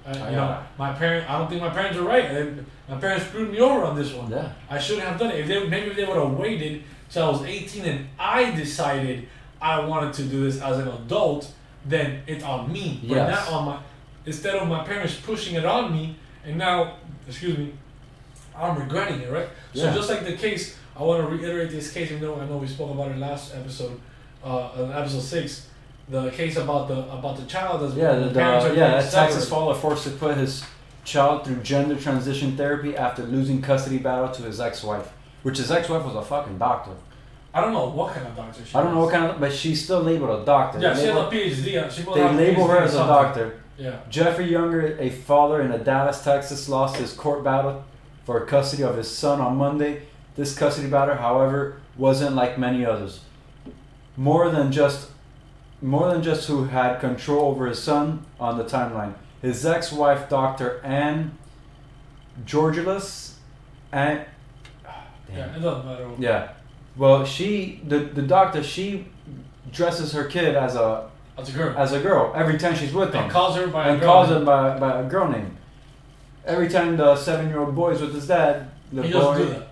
You know, I don't think my parents are right. My parents screwed me over on this one. Yeah. I shouldn't have done it. Maybe they would have waited till I was 18 and I decided I wanted to do this as an adult, then it's on me. But not on instead of my parents pushing it on me, and now, I'm regretting it, right? Yeah. So just like the case, I want to reiterate this case, even though I know we spoke about it last episode, episode 6. The case about the child as that Texas father forced to put his child through gender transition therapy after losing custody battle to his ex-wife, which his ex-wife was a fucking doctor. I don't know what kind of doctor she I don't know what is. kind of, but she's still labeled a doctor. Yeah, They she has a label- PhD. She must They have a label PhD her or as a something. doctor. Yeah. Jeffrey Younger, a father in Dallas, Texas, lost his court battle for custody of his son on Monday. This custody battle, however, wasn't like many others. More than just who had control over his son on the timeline. His ex-wife, Dr. Anne Georgelas, and Yeah, it doesn't matter. yeah, well, the doctor, she dresses her kid as That's a girl. a girl every time she's with him. And calls her by a And girl. calls him by a girl name. Every time the 7-year-old boy is with his dad, the He boy. doesn't do that.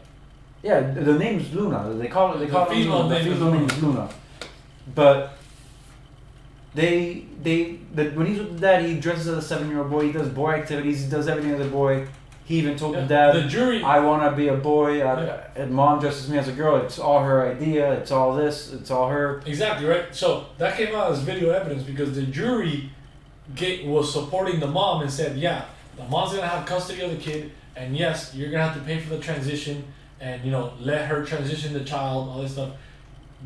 Yeah, the name's Luna. They call it. They The call it female Luna. The name is female name Luna. is Luna. But when he's with the dad, he dresses as a 7-year-old boy. He does boy activities. He does everything as a boy. He even told the dad, The jury. "I want to be a boy." Yeah. And mom dresses me as a girl. It's all her idea. It's all this. It's all her. Exactly right. So that came out as video evidence because the jury was supporting the mom and said, yeah, the mom's gonna have custody of the kid, and yes, you're gonna have to pay for the transition, and let her transition the child, all this stuff.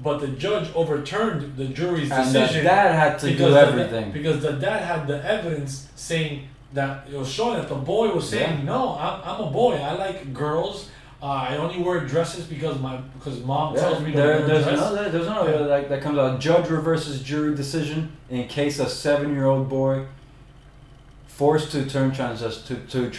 But the judge overturned the jury's And decision. the dad had to do because everything. because the dad had the evidence saying that it was showing that the boy was saying, Yeah. no, I'm a boy. I like girls. I only wear dresses because mom tells me to wear a there's dress. another Yeah. like that comes out. Judge reverses jury decision in case a 7-year-old boy forced to turn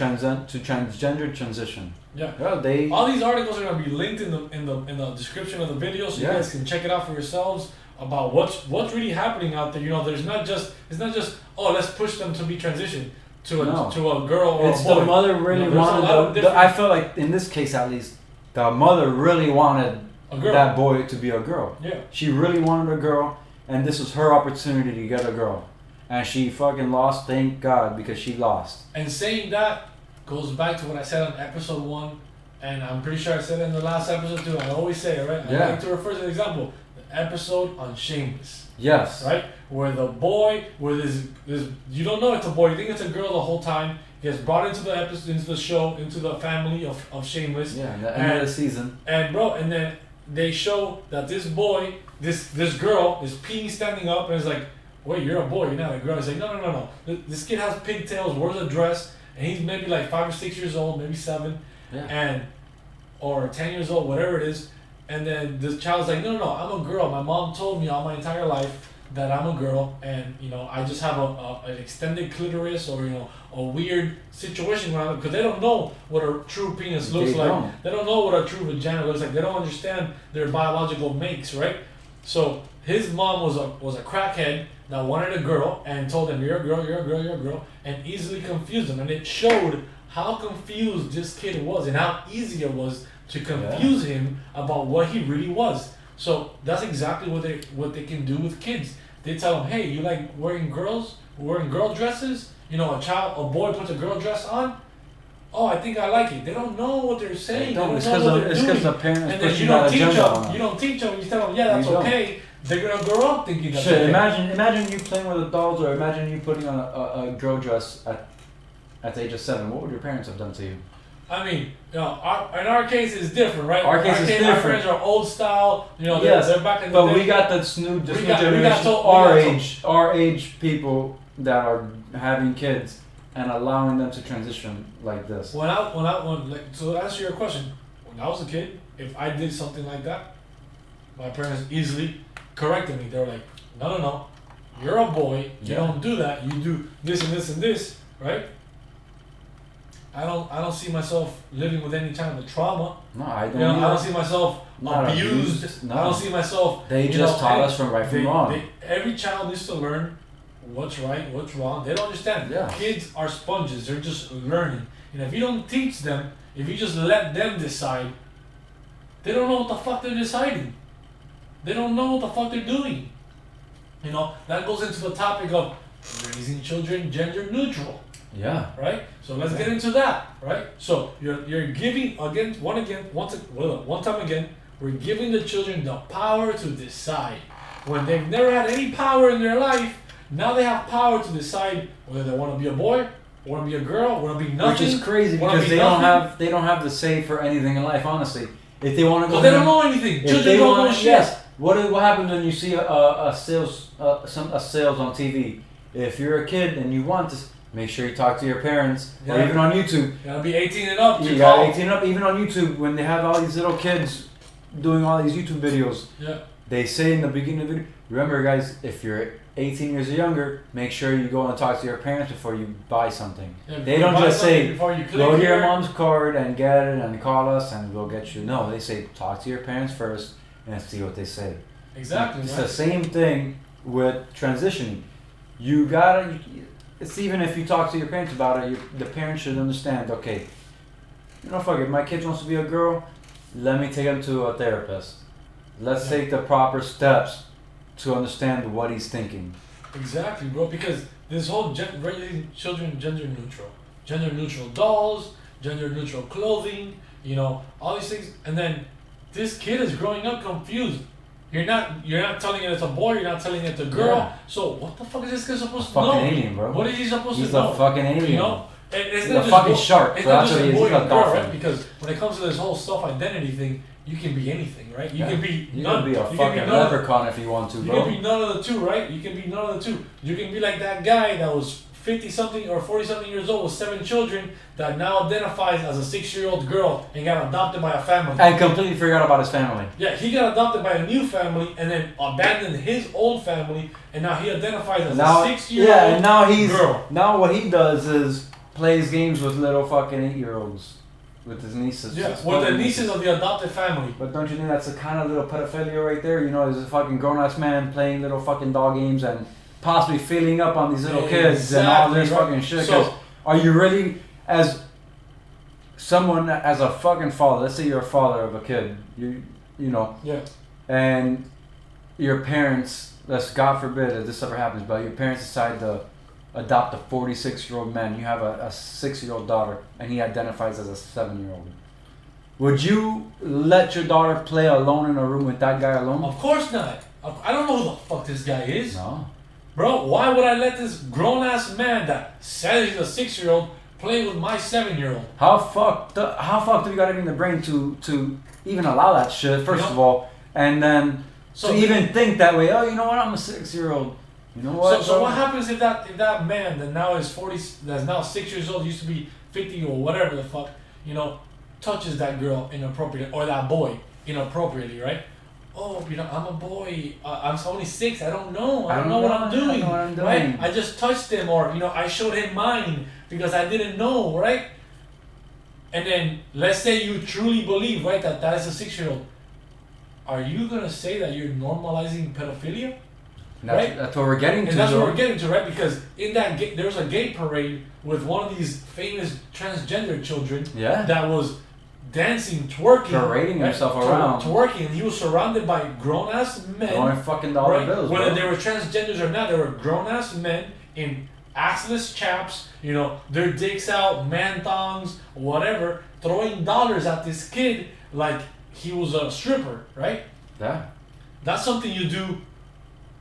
transgender transition. Yeah. Well, they All these articles are gonna be linked in the description of the video, so you Yeah. guys can check it out for yourselves about what's really happening out there. There's not just oh, let's push them to be transitioned to a No. to a girl or it's a boy. the mother really there's a lot of wanted. different- I felt like in this case at least, the mother really wanted A girl. that boy to be a girl. Yeah. She really wanted a girl, and this was her opportunity to get a girl, and she fucking lost. Thank God, because she lost. And saying that goes back to what I said on episode 1, and I'm pretty sure I said it in the last episode too. I always say it, right? Yeah. I like to refer to the example, the episode on Shameless, Yes. right? Where the boy, where this you don't know it's a boy, you think it's a girl the whole time. He gets brought into the episode, into the show, into the family of Shameless. Yeah. At the end of the season. And bro, and then they show that this boy, this girl is peeing standing up, and it's like, wait, you're a boy, you're not a girl. It's like, no. This kid has pigtails, wears a dress, and he's maybe like 5 or 6 years old, maybe 7, Yeah. or 10 years old, whatever it is. And then this child's like, no, I'm a girl. My mom told me all my entire life that I'm a girl, and I just have an extended clitoris, or a weird situation going on, because they don't know what a true penis looks like. They don't know what a true vagina looks like. They don't understand their biological makes, right? So his mom was a crackhead that wanted a girl and told him, you're a girl, and easily confused him. And it showed how confused this kid was and how easy it was to confuse him about what he really was. So that's exactly what they can do with kids. They tell them, hey, you like wearing girl dresses? A boy puts a girl dress on. Oh, I think I like it. They don't know what they're saying. They don't It's know what they're because doing. the parents And then pushing you don't that teach agenda on them. them. You don't teach them. You tell them, yeah, that's You don't. okay. They're gonna grow up thinking that's Shit, okay. imagine you playing with adults, or imagine you putting on a girl dress at the age of 7. What would your parents have done to you? I mean, in our case it's different, right? Our case is Our different. parents are old style. Yes, they're back in the But day. we got this new got generation, told- we got our age people that are having kids and allowing them to transition like this. When to answer your question, when I was a kid, if I did something like that, my parents easily corrected me. They were like, no, you're a boy. You don't do that. You do this and this and this, right? I don't see myself living with any kind of trauma. No, I don't. I don't see myself Not abused. No. I don't see myself. They just taught us from right from wrong. Every child needs to learn what's right, what's wrong. They don't understand. Yeah. Kids are sponges. They're just learning. And if you don't teach them, if you just let them decide, they don't know what the fuck they're deciding. They don't know what the fuck they're doing. That goes into the topic of raising children gender neutral. Yeah. Right? So let's get into that, right? So you're giving one time again, we're giving the children the power to decide. When they've never had any power in their life, now they have power to decide whether they want to be a boy, want to be a girl, want to be nothing. Which is crazy wanna because be they nothing. don't have the say for anything in life, honestly. If they want to go, but they don't know anything. Children don't know shit. Yes. What happens when you see a sales on TV? If you're a kid and you want this, make sure you talk to your parents, or even on YouTube. You gotta be 18 and up. You got 18 and up. Even on YouTube, when they have all these little kids doing all these YouTube videos, they say in the beginning of the video, remember guys, if you're 18 years or younger, make sure you go and talk to your parents before you buy something. They don't just say, go to your mom's card and get it and call us and we'll get you. No, they say, talk to your parents first and see what they say. Exactly. It's the same thing with transitioning. You gotta, it's even if you talk to your parents about it, the parents should understand, okay, you know, fuck it, my kid wants to be a girl, let me take him to a therapist. Let's take the proper steps to understand what he's thinking. Exactly, bro, because this whole raising children gender neutral dolls, gender neutral clothing, you know, all these things, and then this kid is growing up confused. You're not telling it it's a boy, you're not telling it it's a girl. Yeah. So what the fuck is this kid supposed to know? Fucking alien, bro. What is he supposed to know? He's a fucking alien. You know? It's a fucking shark. It's not just a boy and girl, right? Because when it comes to this whole self-identity thing, you can be anything, right? You can be a fucking leprechaun if you want to, bro. You can be none of the two, right? You can be none of the two. You can be like that guy that was 50-something or 40-something years old with 7 children that now identifies as a 6-year-old girl and got adopted by a family. And completely forgot about his family. Yeah, he got adopted by a new family and then abandoned his old family, and now he identifies as a 6-year-old girl. Now what he does is plays games with little fucking 8-year-olds. With his nieces. Yeah, with the nieces of the adopted family. But don't you think that's a kind of little pedophilia right there? You know, there's a fucking grown-ass man playing little fucking dog games and possibly feeling up on these little kids and all this fucking shit. So, are you really, as someone, as a fucking father, let's say you're a father of a kid, you know, and your parents, God forbid if this ever happens, but your parents decide to adopt a 46-year-old man, you have a 6-year-old daughter, and he identifies as a 7-year-old. Would you let your daughter play alone in a room with that guy alone? Of course not. I don't know who the fuck this guy is. No. Bro, why would I let this grown-ass man that says he's a 6-year-old play with my 7-year-old? How fucked do you got it in the brain to even allow that shit, first of all, and then to even think that way, oh, you know what, I'm a 6-year-old. You know what? So what happens if that man that now is 40, that's now 6 years old, used to be 50 or whatever the fuck, you know, touches that girl inappropriately, or that boy inappropriately, right? Oh, you know, I'm a boy. I'm only 6. I don't know. I don't know what I'm doing. Right? I just touched him, or you know, I showed him mine because I didn't know, right? And then let's say you truly believe, right, that is a 6-year-old. Are you gonna say that you're normalizing pedophilia? Right? That's what we're getting to. And that's what we're getting to, right? Because in that there was a gay parade with one of these famous transgender children that was dancing, twerking, parading himself around, twerking, and he was surrounded by grown-ass men. Throwing fucking dollar bills. Whether they were transgenders or not, they were grown-ass men in assless chaps, you know, their dicks out, man thongs, whatever, throwing dollars at this kid like he was a stripper, right? Yeah. That's something you do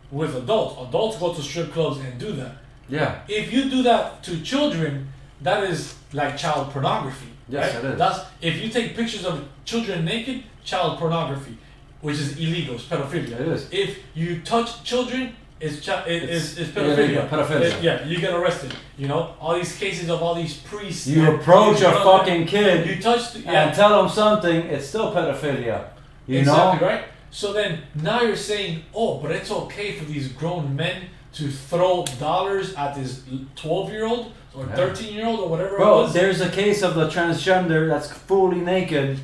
with adults. Adults go to strip clubs and do that. Yeah. If you do that to children, that is like child pornography. Yes, right? it is. That's if you take pictures of children naked, child pornography, which is illegal. It's pedophilia. It is. If you touch children, it's pedophilia. Pedophilia. You get arrested. You know, all these cases of all these priests. You approach a fucking kid. You touch and tell them something. It's still pedophilia. You exactly, know? Right? So then now you're saying, oh, but it's okay for these grown men to throw dollars at this 12-year-old or 13-year-old or whatever it was. Bro, there's a case of the transgender that's fully naked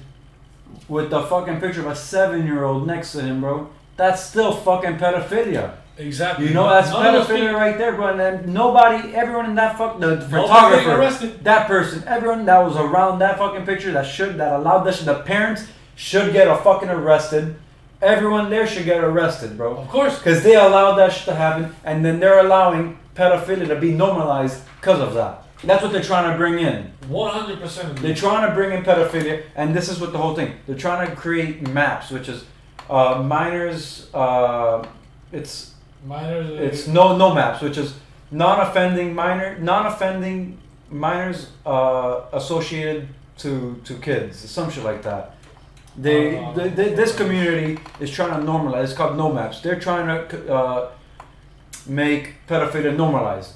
with the fucking picture of a 7-year-old next to him, bro. That's still fucking pedophilia. Exactly. You know, that's pedophilia right there, bro. And then everyone in that the photographer, that person, everyone that was around that fucking picture that allowed that shit, the parents should get fucking arrested. Everyone there should get arrested, bro. Of course. Because they allowed that shit to happen, and then they're allowing pedophilia to be normalized because of that. That's what they're trying to bring in. 100%. They're trying to bring in pedophilia, and this is what the whole thing. They're trying to create MAPS, which is minors. It's no MAPS, which is non-offending minors associated to kids, some shit like that. This community is trying to normalize. It's called NOMAPs. They're trying to make pedophilia normalized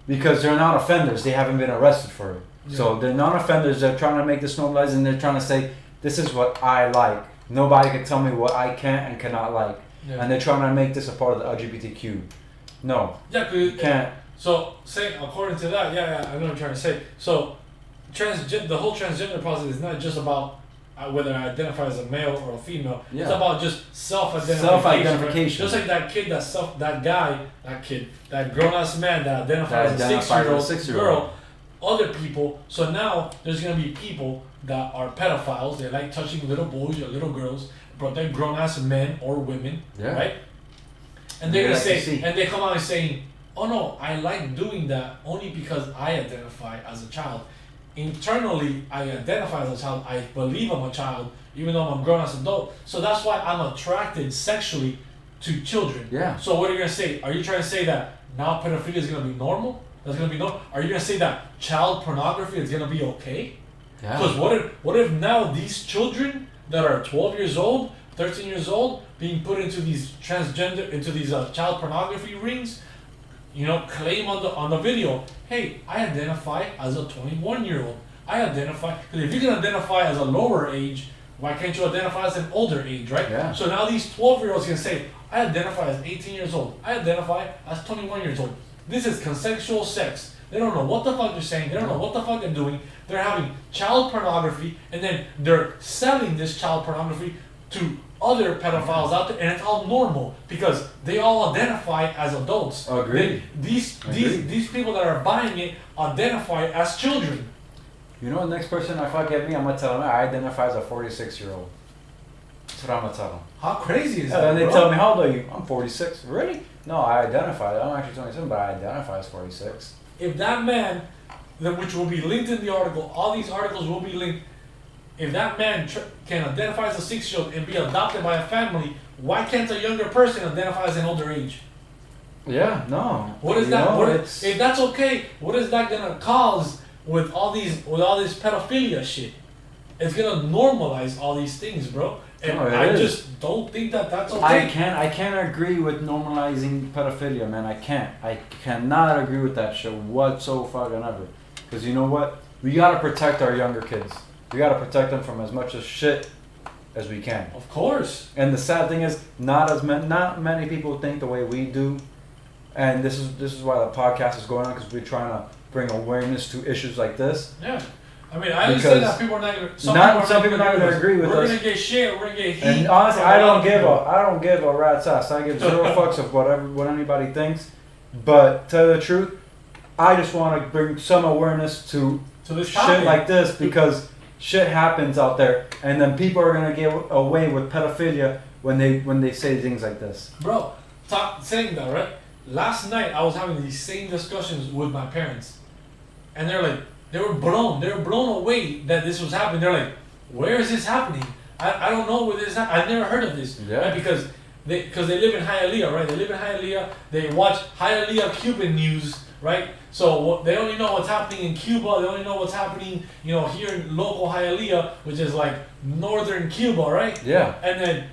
because they're not offenders. They haven't been arrested for it. Yeah. So they're not offenders. They're trying to make this normalized, and they're trying to say this is what I like. Nobody can tell me what I can and cannot like. Yeah. And they're trying to make this a part of the LGBTQ. No. Yeah, you can't. So, say according to that, I know what I'm trying to say. So, the whole transgender process is not just about whether I identify as a male or a female. Yeah. It's about just self-identification. Self-identification. Right? Just like that grown-ass man that identifies as a 6-year-old girl, other people. So now there's gonna be people that are pedophiles. They like touching little boys or little girls, but they're grown-ass men or women, right? And they're gonna say, and they come out and saying, "Oh no, I like doing that only because I identify as a child. Internally, I identify as a child. I believe I'm a child, even though I'm a grown-ass adult. So that's why I'm attracted sexually to children." Yeah. So what are you gonna say? Are you trying to say that now pedophilia is gonna be normal? That's gonna be normal. Are you gonna say that child pornography is gonna be okay? Yeah. Because what if now these children that are 12 years old, 13 years old, being put into these child pornography rings, claim on the video, hey, I identify as a 21-year-old. I identify, because if you can identify as a lower age, why can't you identify as an older age, right? Yeah. So now these 12-year-olds can say, I identify as 18 years old. I identify as 21 years old. This is consensual sex. They don't know what the fuck they're saying. They don't know what the fuck they're doing. They're having child pornography, and then they're selling this child pornography to other pedophiles out there, and it's all normal because they all identify as adults. Agreed. These people that are buying it identify as children. You know, the next person I fuck at me, I'm gonna tell them I identify as a 46-year-old. That's what I'm gonna tell them. How crazy is that? And they tell me, how old are you? I'm 46. Really? No, I identify. I'm actually 27, but I identify as 46. If that man, which will be linked in the article, all these articles will be linked. If that man can identify as a 6-year-old and be adopted by a family, why can't a younger person identify as an older age? Yeah, no. What is that? If that's okay, what is that gonna cause with all this pedophilia shit? It's gonna normalize all these things, bro. And I just don't think that's okay. I can't agree with normalizing pedophilia, man. I can't. I cannot agree with that shit whatsoever. Because you know what? We gotta protect our younger kids. We gotta protect them from as much as shit as we can. Of course. And the sad thing is, not many people think the way we do, and this is why the podcast is going on, because we're trying to bring awareness to issues like this. Yeah. I mean, I understand that people are not gonna. Some people are not gonna agree with us. We're gonna get shit. We're gonna get heat. And honestly, I don't give a rat's ass. I give zero fucks of what anybody thinks. But to tell you the truth, I just want to bring some awareness to this shit like this, because shit happens out there, and then people are gonna get away with pedophilia when they say things like this. Bro, saying that, right? Last night I was having these same discussions with my parents, and they're like, they were blown away that this was happening. They're like, where is this happening? I don't know where this is happening. I've never heard of this. Yeah. Right? Because they live in Hialeah, right? They live in Hialeah. They watch Hialeah Cuban news, right? So they only know what's happening in Cuba. They only know what's happening, here in local Hialeah, which is like northern Cuba, right? Yeah. And then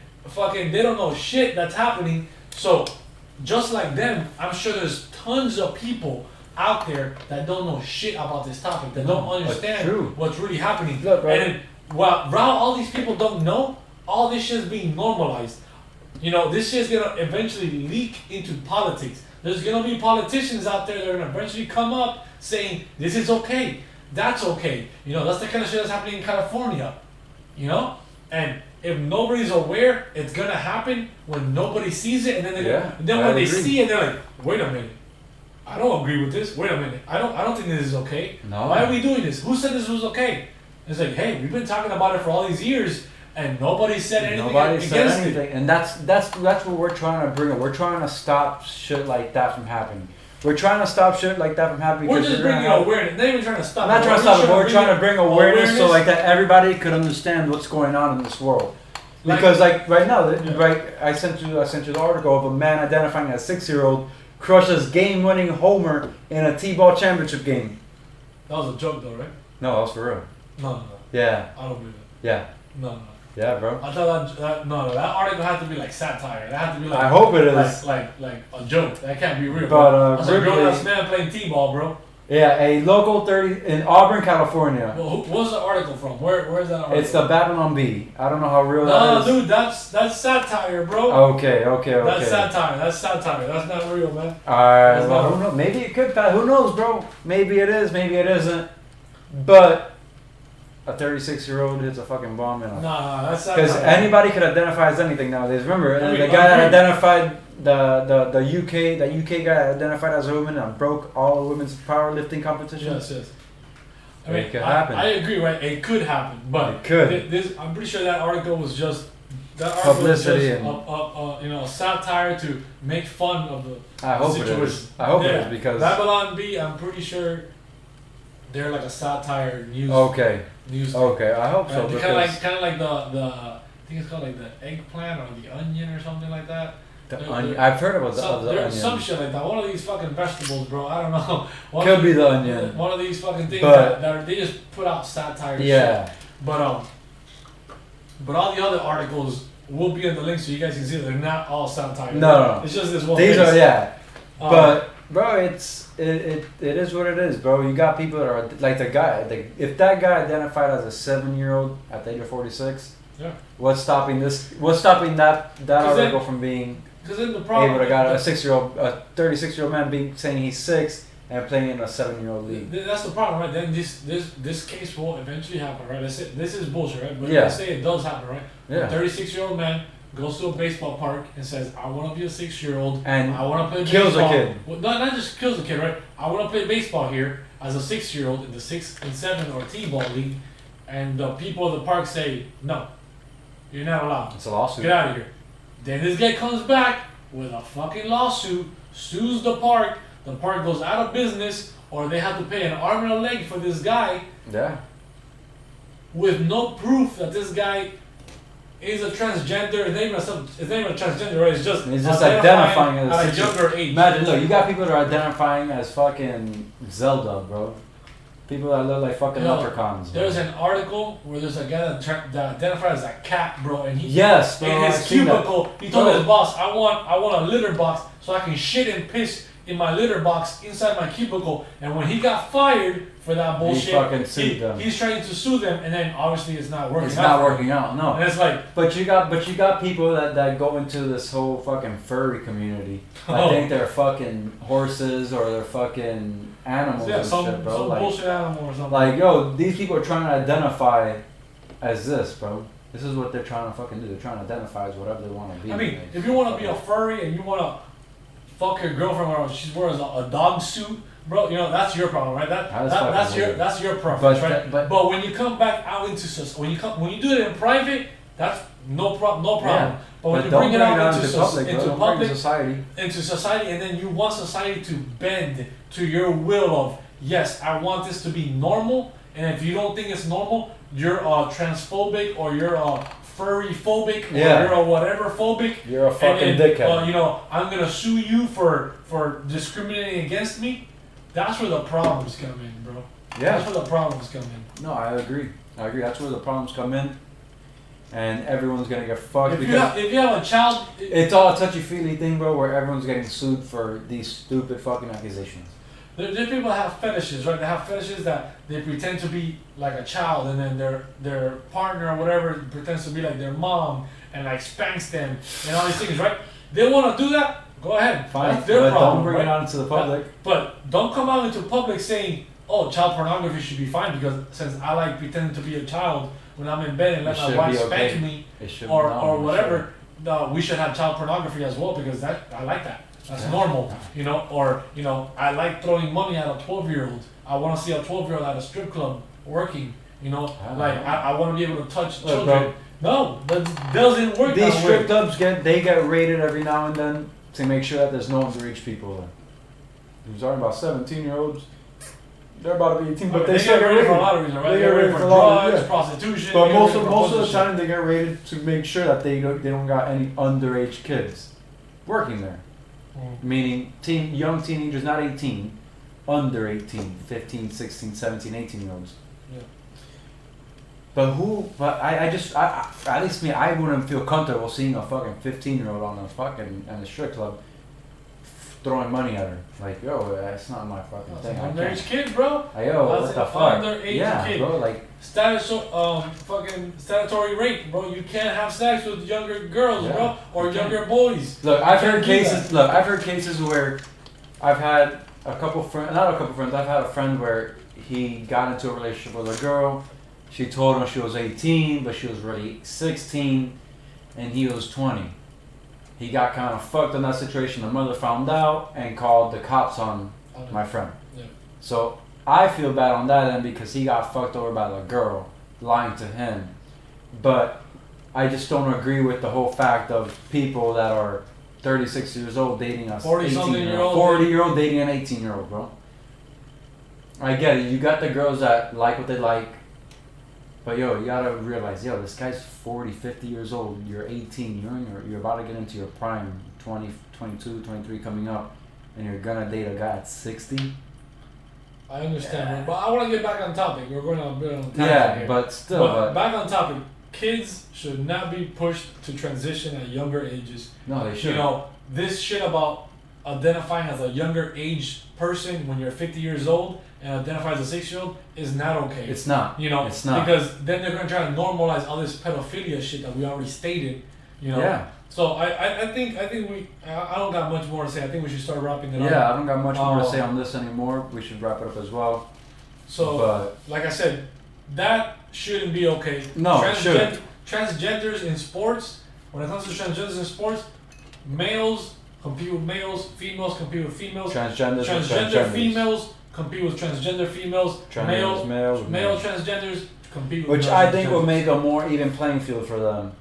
they don't know shit that's happening. So just like them, I'm sure there's tons of people out there that don't know shit about this topic, that don't understand what's really happening. Look, right? And then, while all these people don't know, all this shit is being normalized. This shit's gonna eventually leak into politics. There's gonna be politicians out there that are gonna eventually come up saying, this is okay, that's okay. That's the kind of shit that's happening in California. And if nobody's aware, it's gonna happen when nobody sees it, and then when they see it, they're like, wait a minute. I don't agree with this. Wait a minute. I don't think this is okay. No. Why are we doing this? Who said this was okay? It's like, hey, we've been talking about it for all these years, and nobody said anything against it. And that's what we're trying to bring up. We're trying to stop shit like that from happening. We're trying to stop shit like that from happening. We're just bringing awareness. Not even trying to stop. I'm not trying to stop it. We're trying to bring awareness so like that everybody could understand what's going on in this world. Because right now, I sent you the article of a man identifying as a 6-year-old crushes game-winning homer in a T-ball championship game. That was a joke, though, right? No, that was for real. No. Yeah. I don't believe it. Yeah. No. Yeah, bro. I thought that article had to be like satire. That had to be like. I hope it is. Like a joke. That can't be real. But bro. That's a grown ass Ripley, man playing t-ball, bro. yeah, a local 30 in Auburn, California. Well, what's the article from? Where's that article? It's the Babylon Bee. I don't know how real that No, is. dude, that's satire, bro. Okay. That's satire. That's satire. That's not real, man. Alright, That's well, not- who knows? Maybe it could pass. Who knows, bro? Maybe it is, maybe it isn't. But a 36-year-old hits a fucking bomb in a. Nah, that's satire. Because anybody could identify as anything nowadays. Remember, I mean, the guy that agreed. identified the UK guy that identified as a woman and broke all the women's powerlifting competitions. Yes. I It mean, could happen. I agree, right? It could happen, but It could. This, I'm pretty sure that article was just Publicity and- a satire to make fun of the I hope situation. it is. I hope it Yeah. is because. Babylon B, I'm pretty sure they're like a satire news. Okay. News. Okay. I hope so. Kind of Because like the I think it's called like the eggplant or the onion or something like that. the onion. I've heard about the There's onion. some shit like that. One of these fucking vegetables, bro. I don't know. Could be the onion. One of these fucking things But- that they just put out satire. Shit. Yeah. But all the other articles will be in the link so you guys can see that they're not all satire. No. It's just this one. These place. are yeah. Um, But bro, it is what it is, bro. You got people that are like the guy. If that guy identified as a 7-year-old at the age of 46, yeah. what's stopping this? What's stopping that then- article from being Because then the problem. able to got a 36-year-old man being saying he's 6 and playing in a 7-year-old league? That's the problem, right? Then this case will eventually happen, right? Let's say this is bullshit, right? But Yeah. let's say it does happen, right? Yeah. A 36-year-old man goes to a baseball park and says, "I want to be a 6-year-old And I want to play kills a baseball." kid. Well, not just kills a kid, right? I want to play baseball here as a 6-year-old in the 6 and 7 or T-ball league, and the people of the park say, "No, you're not allowed. It's a lawsuit. Get out of here." Then this guy comes back with a fucking lawsuit, sues the park goes out of business, or they have to pay an arm and a leg for this guy Yeah. with no proof that this guy is a transgender. His name is transgender, right? It's just identifying as at a 60. younger age. Imagine, look, you got people that are identifying as fucking Zelda, bro. People that look like fucking Yo, leprechauns. Bro. There's an article where there's a guy that identifies as a cat, bro, and he Yes, bro. in I've his seen that. cubicle, he told Bro. his boss, I want a litter box so I can shit and piss in my litter box inside my cubicle. And when he got fired for that bullshit, fucking sued them. he's trying to sue them, and then obviously it's not working. It's out not for him. working out, no. And it's like, But you got people that go into this whole fucking furry community. I Oh. think they're fucking horses or they're fucking animals yeah, and some shit, bro. bullshit animal or something. Like, yo, these people are trying to identify as this, bro. This is what they're trying to fucking do. They're trying to identify as whatever they want to be. I mean, if you want to be a furry and you want to fuck your girlfriend or she's wearing a dog suit, bro, you know that's your problem, right? That's your preference, right? But when you come back out into when you do it in private, that's no problem. Yeah. But when you don't bring it out into into public, bro. Don't bring it to into society. society, and then you want society to bend to your will of yes, I want this to be normal, and if you don't think it's normal, you're transphobic or you're furry phobic or Yeah. you're a whatever phobic. You're a fucking and then, dickhead. you know, I'm gonna sue you for discriminating against me. That's where the problems come in, bro. Yeah. That's where the problems come in. No, I agree. That's where the problems come in, and everyone's gonna get fucked If because you have a child, it's all a touchy-feely thing, bro. Where everyone's getting sued for these stupid fucking accusations. there's people that have fetishes, right? They have fetishes that they pretend to be like a child, and then their partner or whatever pretends to be like their mom and like spanks them and all these things, right? They want to do that. Go ahead. Fine, That's their but problem. don't bring right? it out into the public. But don't come out into public saying, "Oh, child pornography should be fine," because since I like pretending to be a child when I'm in bed and let It my should wife be okay. spank me It should or no, it whatever, we should have child pornography as well because I like that. That's normal, you know. Or you know, I like throwing money at a 12-year-old. I want to see a 12-year-old at a strip club working. You know, like I want to be able to touch Look, children. No, that doesn't work. These that strip way. clubs get raided every now and then to make sure that there's no underage people there. You're talking about 17-year-olds. They're about to be 18, but They still get raided for a lot of reasons, right? They They get raided for a lot of- drugs, yeah. prostitution. But they get most raided of for a bunch the shit. time they get raided to make sure that they don't got any underage kids working there. Meaning young teenagers, not 18, under 18, 15, 16, 17, 18-year-olds. Yeah. But at least me, I wouldn't feel comfortable seeing a fucking 15-year-old on a strip club throwing money at her. Like, yo, that's not my fucking thing. Underage kid, bro. Like, yo, what the fuck? Underage kid. Bro, like fucking statutory rape, bro. You can't have sex with younger girls, bro, or younger boys. Look, I've heard cases where I've had a couple friends, not a couple friends. I've had a friend where he got into a relationship with a girl. She told him she was 18, but she was really 16, and he was 20. He got kind of fucked in that situation. The mother found out and called the cops on my friend. Yeah. So I feel bad on that end because he got fucked over by the girl lying to him. But I just don't agree with the whole fact of people that are 36 years old dating a 40-year-old dating an 18-year-old, bro. I get it. You got the girls that like what they like. But yo, you gotta realize, yo, this guy's 40, 50 years old. You're 18. You're about to get into your prime, 20, 22, 23 coming up, and you're gonna date a guy at 60. I understand, but I want to get back on topic. We're going on a bit on topic here. But still. But back on topic. Kids should not be pushed to transition at younger ages. No, they shouldn't. You know, this shit about identifying as a younger age person when you're 50 years old and identify as a 6-year-old is not okay. It's not. You know, it's not. Because then they're going to try to normalize all this pedophilia shit that we already stated, you know. Yeah. So I think I don't got much more to say. I think we should start wrapping it up. Yeah, I don't got much more to say on this anymore. We should wrap it up as well. So, like I said, that shouldn't be okay. No, it shouldn't. Transgenders in sports, when it comes to transgenders in sports, males compete with males, females compete with females. Transgender females compete with transgender females. Male transgenders compete with which I think will make a more even playing field for them.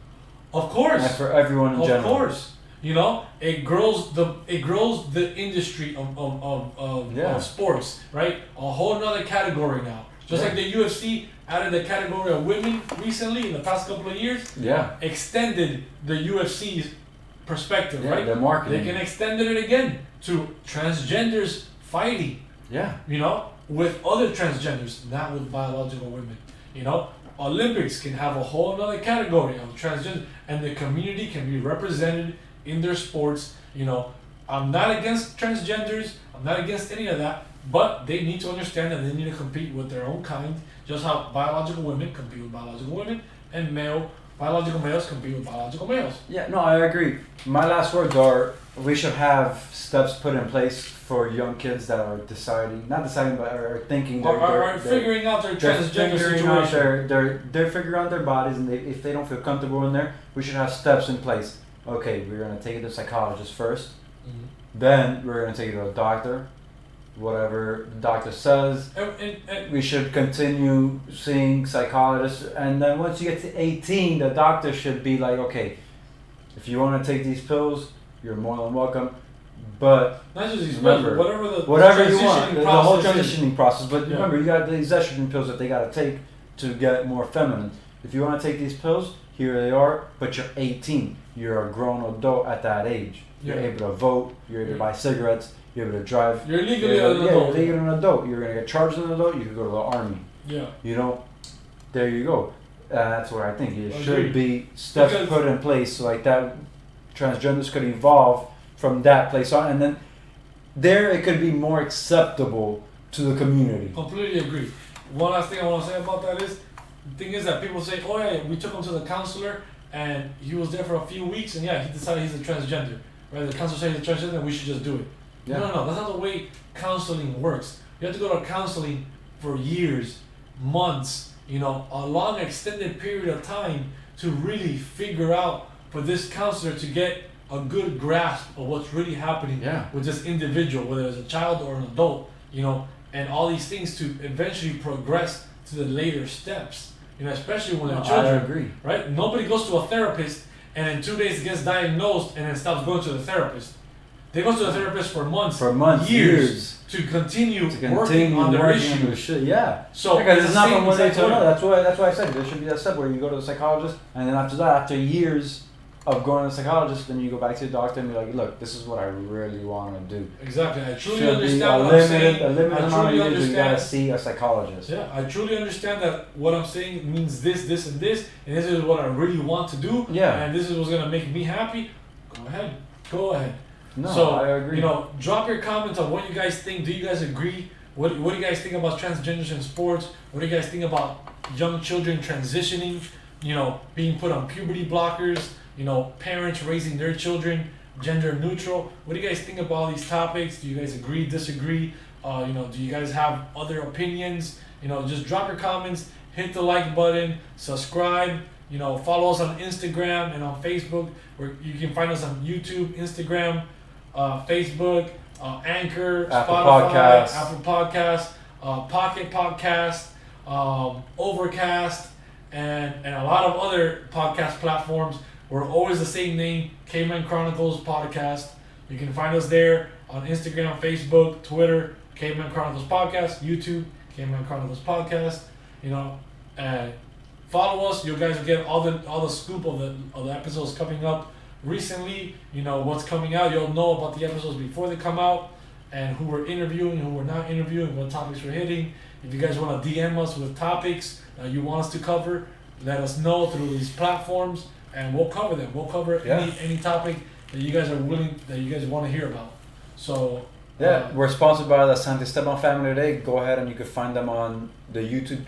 Of course. And for everyone in general. Of course. You know, it grows the industry of sports, right? A whole nother category now. Just like the UFC added the category of women recently in the past couple of years. Yeah. Extended the UFC's perspective, right? The marketing. They can extend it again to transgenders fighting. Yeah. You know, with other transgenders, not with biological women. You know, Olympics can have a whole other category of transgender, and the community can be represented in their sports. You know, I'm not against transgenders. I'm not against any of that. But they need to understand that they need to compete with their own kind, just how biological women compete with biological women, and biological males compete with biological males. Yeah, no, I agree. My last words are we should have steps put in place for young kids that are not deciding, but are thinking. Are figuring out their transgender situation. They're figuring out their bodies, and if they don't feel comfortable in there, we should have steps in place. Okay, we're going to take it to a psychologist first. Mm-hmm. Then we're going to take it to a doctor. Whatever the doctor says, and we should continue seeing psychologists. And then once you get to 18, the doctor should be like, okay, if you want to take these pills, you're more than welcome. But not just these remember, pills, whatever you want, the whole transitioning process. But yeah. Remember, you got these estrogen pills that they got to take to get more feminine. If you want to take these pills, here they are. But you're 18. You're a grown adult at that age. You're able to vote. You're able to buy cigarettes. You're able to drive. You're legally an adult. You're legally an adult. You're going to get charged as an adult. You could go to the army. Yeah. You know, there you go. That's where I think it should be steps put in place so like that transgenders could evolve from that place on. And then there it could be more acceptable to the community. Completely agree. One last thing I want to say about that is, the thing is that people say, oh yeah, we took him to the counselor and he was there for a few weeks and he decided he's a transgender. Right? The counselor said he's a transgender and we should just do it. Yeah. No, that's not the way counseling works. You have to go to counseling for years, months, you know, a long extended period of time to really figure out for this counselor to get a good grasp of what's really happening with this individual, whether it's a child or an adult, you know, and all these things to eventually progress to the later steps, you know, especially when they're children. I agree. Right? Nobody goes to a therapist and in 2 days gets diagnosed and then stops going to the therapist. They go to the therapist for months, years to continue working on their issue. Shit. Yeah. So because it's not from one day to another. That's why I said there should be that step where you go to the psychologist, and then after that, after years of going to a psychologist, then you go back to the doctor and be like, look, this is what I really want to do. Exactly. I truly Should understand be a what I'm saying. limited, a limited I amount of truly years you gotta understand. see a psychologist. Yeah, I truly understand that what I'm saying means this, this, and this, and this is what I really want to do. Yeah. And this is what's gonna make me happy. Go ahead. No, So, I agree. you know, drop your comments on what you guys think. Do you guys agree? What do you guys think about transgenders in sports? What do you guys think about young children transitioning? You know, being put on puberty blockers. You know, parents raising their children gender neutral. What do you guys think about all these topics? Do you guys agree, disagree? You know, do you guys have other opinions? You know, just drop your comments, hit the like button, subscribe. You know, follow us on Instagram and on Facebook. Where you can find us on YouTube, Instagram, Facebook, Anchor, Apple Spotify, Podcasts. Apple Podcasts, Pocket Podcast, Overcast, and a lot of other podcast platforms. We're always the same name, Caveman Chronicles Podcast. You can find us there on Instagram, Facebook, Twitter, Caveman Chronicles Podcast, YouTube, Caveman Chronicles Podcast. You know, and follow us. You guys will get all the scoop of the episodes coming up recently. You know what's coming out. You'll know about the episodes before they come out, and who we're interviewing, who we're not interviewing, what topics we're hitting. If you guys want to DM us with topics you want us to cover, let us know through these platforms, and we'll cover them. We'll cover any topic that you guys are willing, that you guys want to hear about. So yeah, we're sponsored by the Santi Esteban family today. Go ahead and you can find them on the YouTube.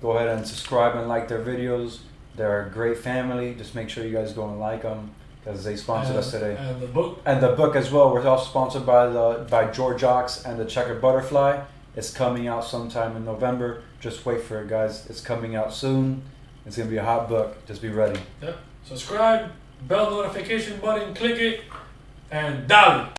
Go ahead and subscribe and like their videos. They're a great family. Just make sure you guys go and like them because they sponsored us today. And the book. And the book as well. We're also sponsored by George Ox and the Checkered Butterfly. It's coming out sometime in November. Just wait for it, guys. It's coming out soon. It's gonna be a hot book. Just be ready. Yep. Subscribe, bell notification button, click it, and dale.